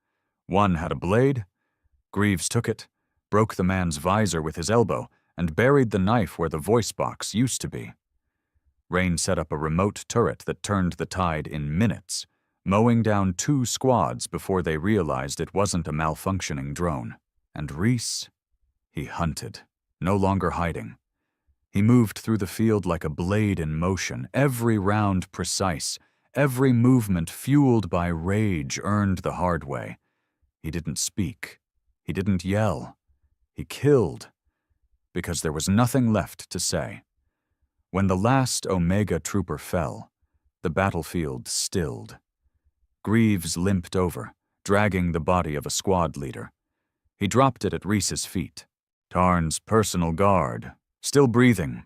One had a blade. Greaves took it, broke the man's visor with his elbow, and buried the knife where the voice box used to be. Rain set up a remote turret that turned the tide in minutes, mowing down 2 squads before they realized it wasn't a malfunctioning drone. And Reese, he hunted, no longer hiding. He moved through the field like a blade in motion, every round precise, every movement fueled by rage earned the hard way. He didn't speak. He didn't yell. He killed, because there was nothing left to say. When the last Omega trooper fell, the battlefield stilled. Greaves limped over, dragging the body of a squad leader. He dropped it at Reese's feet. Tarn's personal guard, still breathing.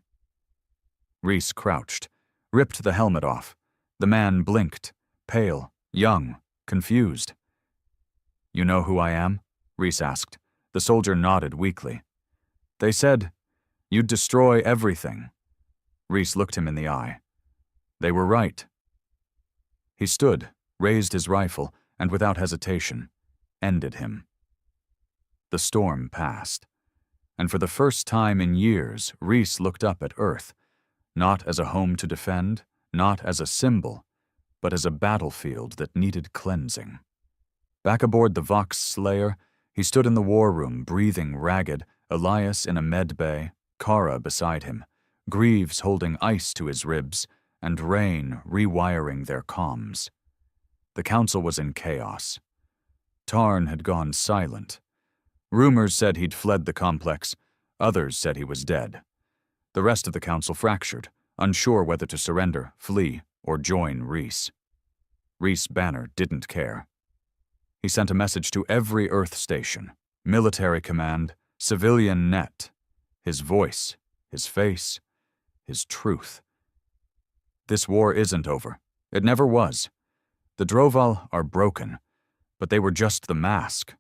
Reese crouched, ripped the helmet off. The man blinked, pale, young, confused. You know who I am? Reese asked. The soldier nodded weakly. They said, you'd destroy everything. Reese looked him in the eye. They were right. He stood, raised his rifle, and without hesitation, ended him. The storm passed, and for the first time in years, Reese looked up at Earth, not as a home to defend, not as a symbol, but as a battlefield that needed cleansing. Back aboard the Vox Slayer, he stood in the war room, breathing ragged, Elias in a med bay, Kara beside him, Greaves holding ice to his ribs, and Rain rewiring their comms. The council was in chaos. Tarn had gone silent. Rumors said he'd fled the complex. Others said he was dead. The rest of the council fractured, unsure whether to surrender, flee, or join Reese. Rhys Banner didn't care. He sent a message to every Earth station, military command, civilian net. His voice, his face, his truth. This war isn't over. It never was. The Droval are broken, but they were just the mask.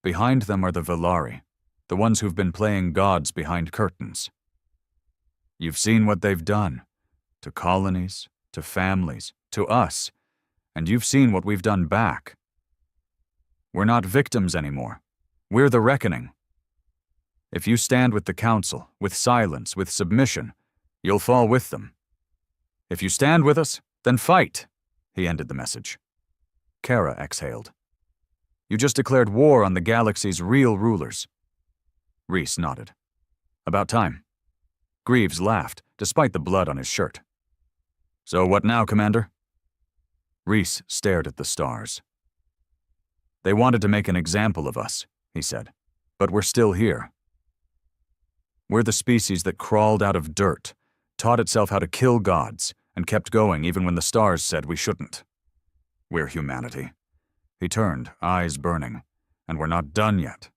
Behind them are the Villari, the ones who've been playing gods behind curtains. You've seen what they've done. To colonies, to families, to us. And you've seen what we've done back. We're not victims anymore. We're the reckoning. If you stand with the Council, with silence, with submission, you'll fall with them. If you stand with us, then fight, he ended the message. Kara exhaled. You just declared war on the galaxy's real rulers. Rhys nodded. About time. Greaves laughed, despite the blood on his shirt. So what now, Commander? Rhys stared at the stars. They wanted to make an example of us, he said, but we're still here. We're the species that crawled out of dirt, taught itself how to kill gods, and kept going even when the stars said we shouldn't. We're humanity. He turned, eyes burning, and we're not done yet.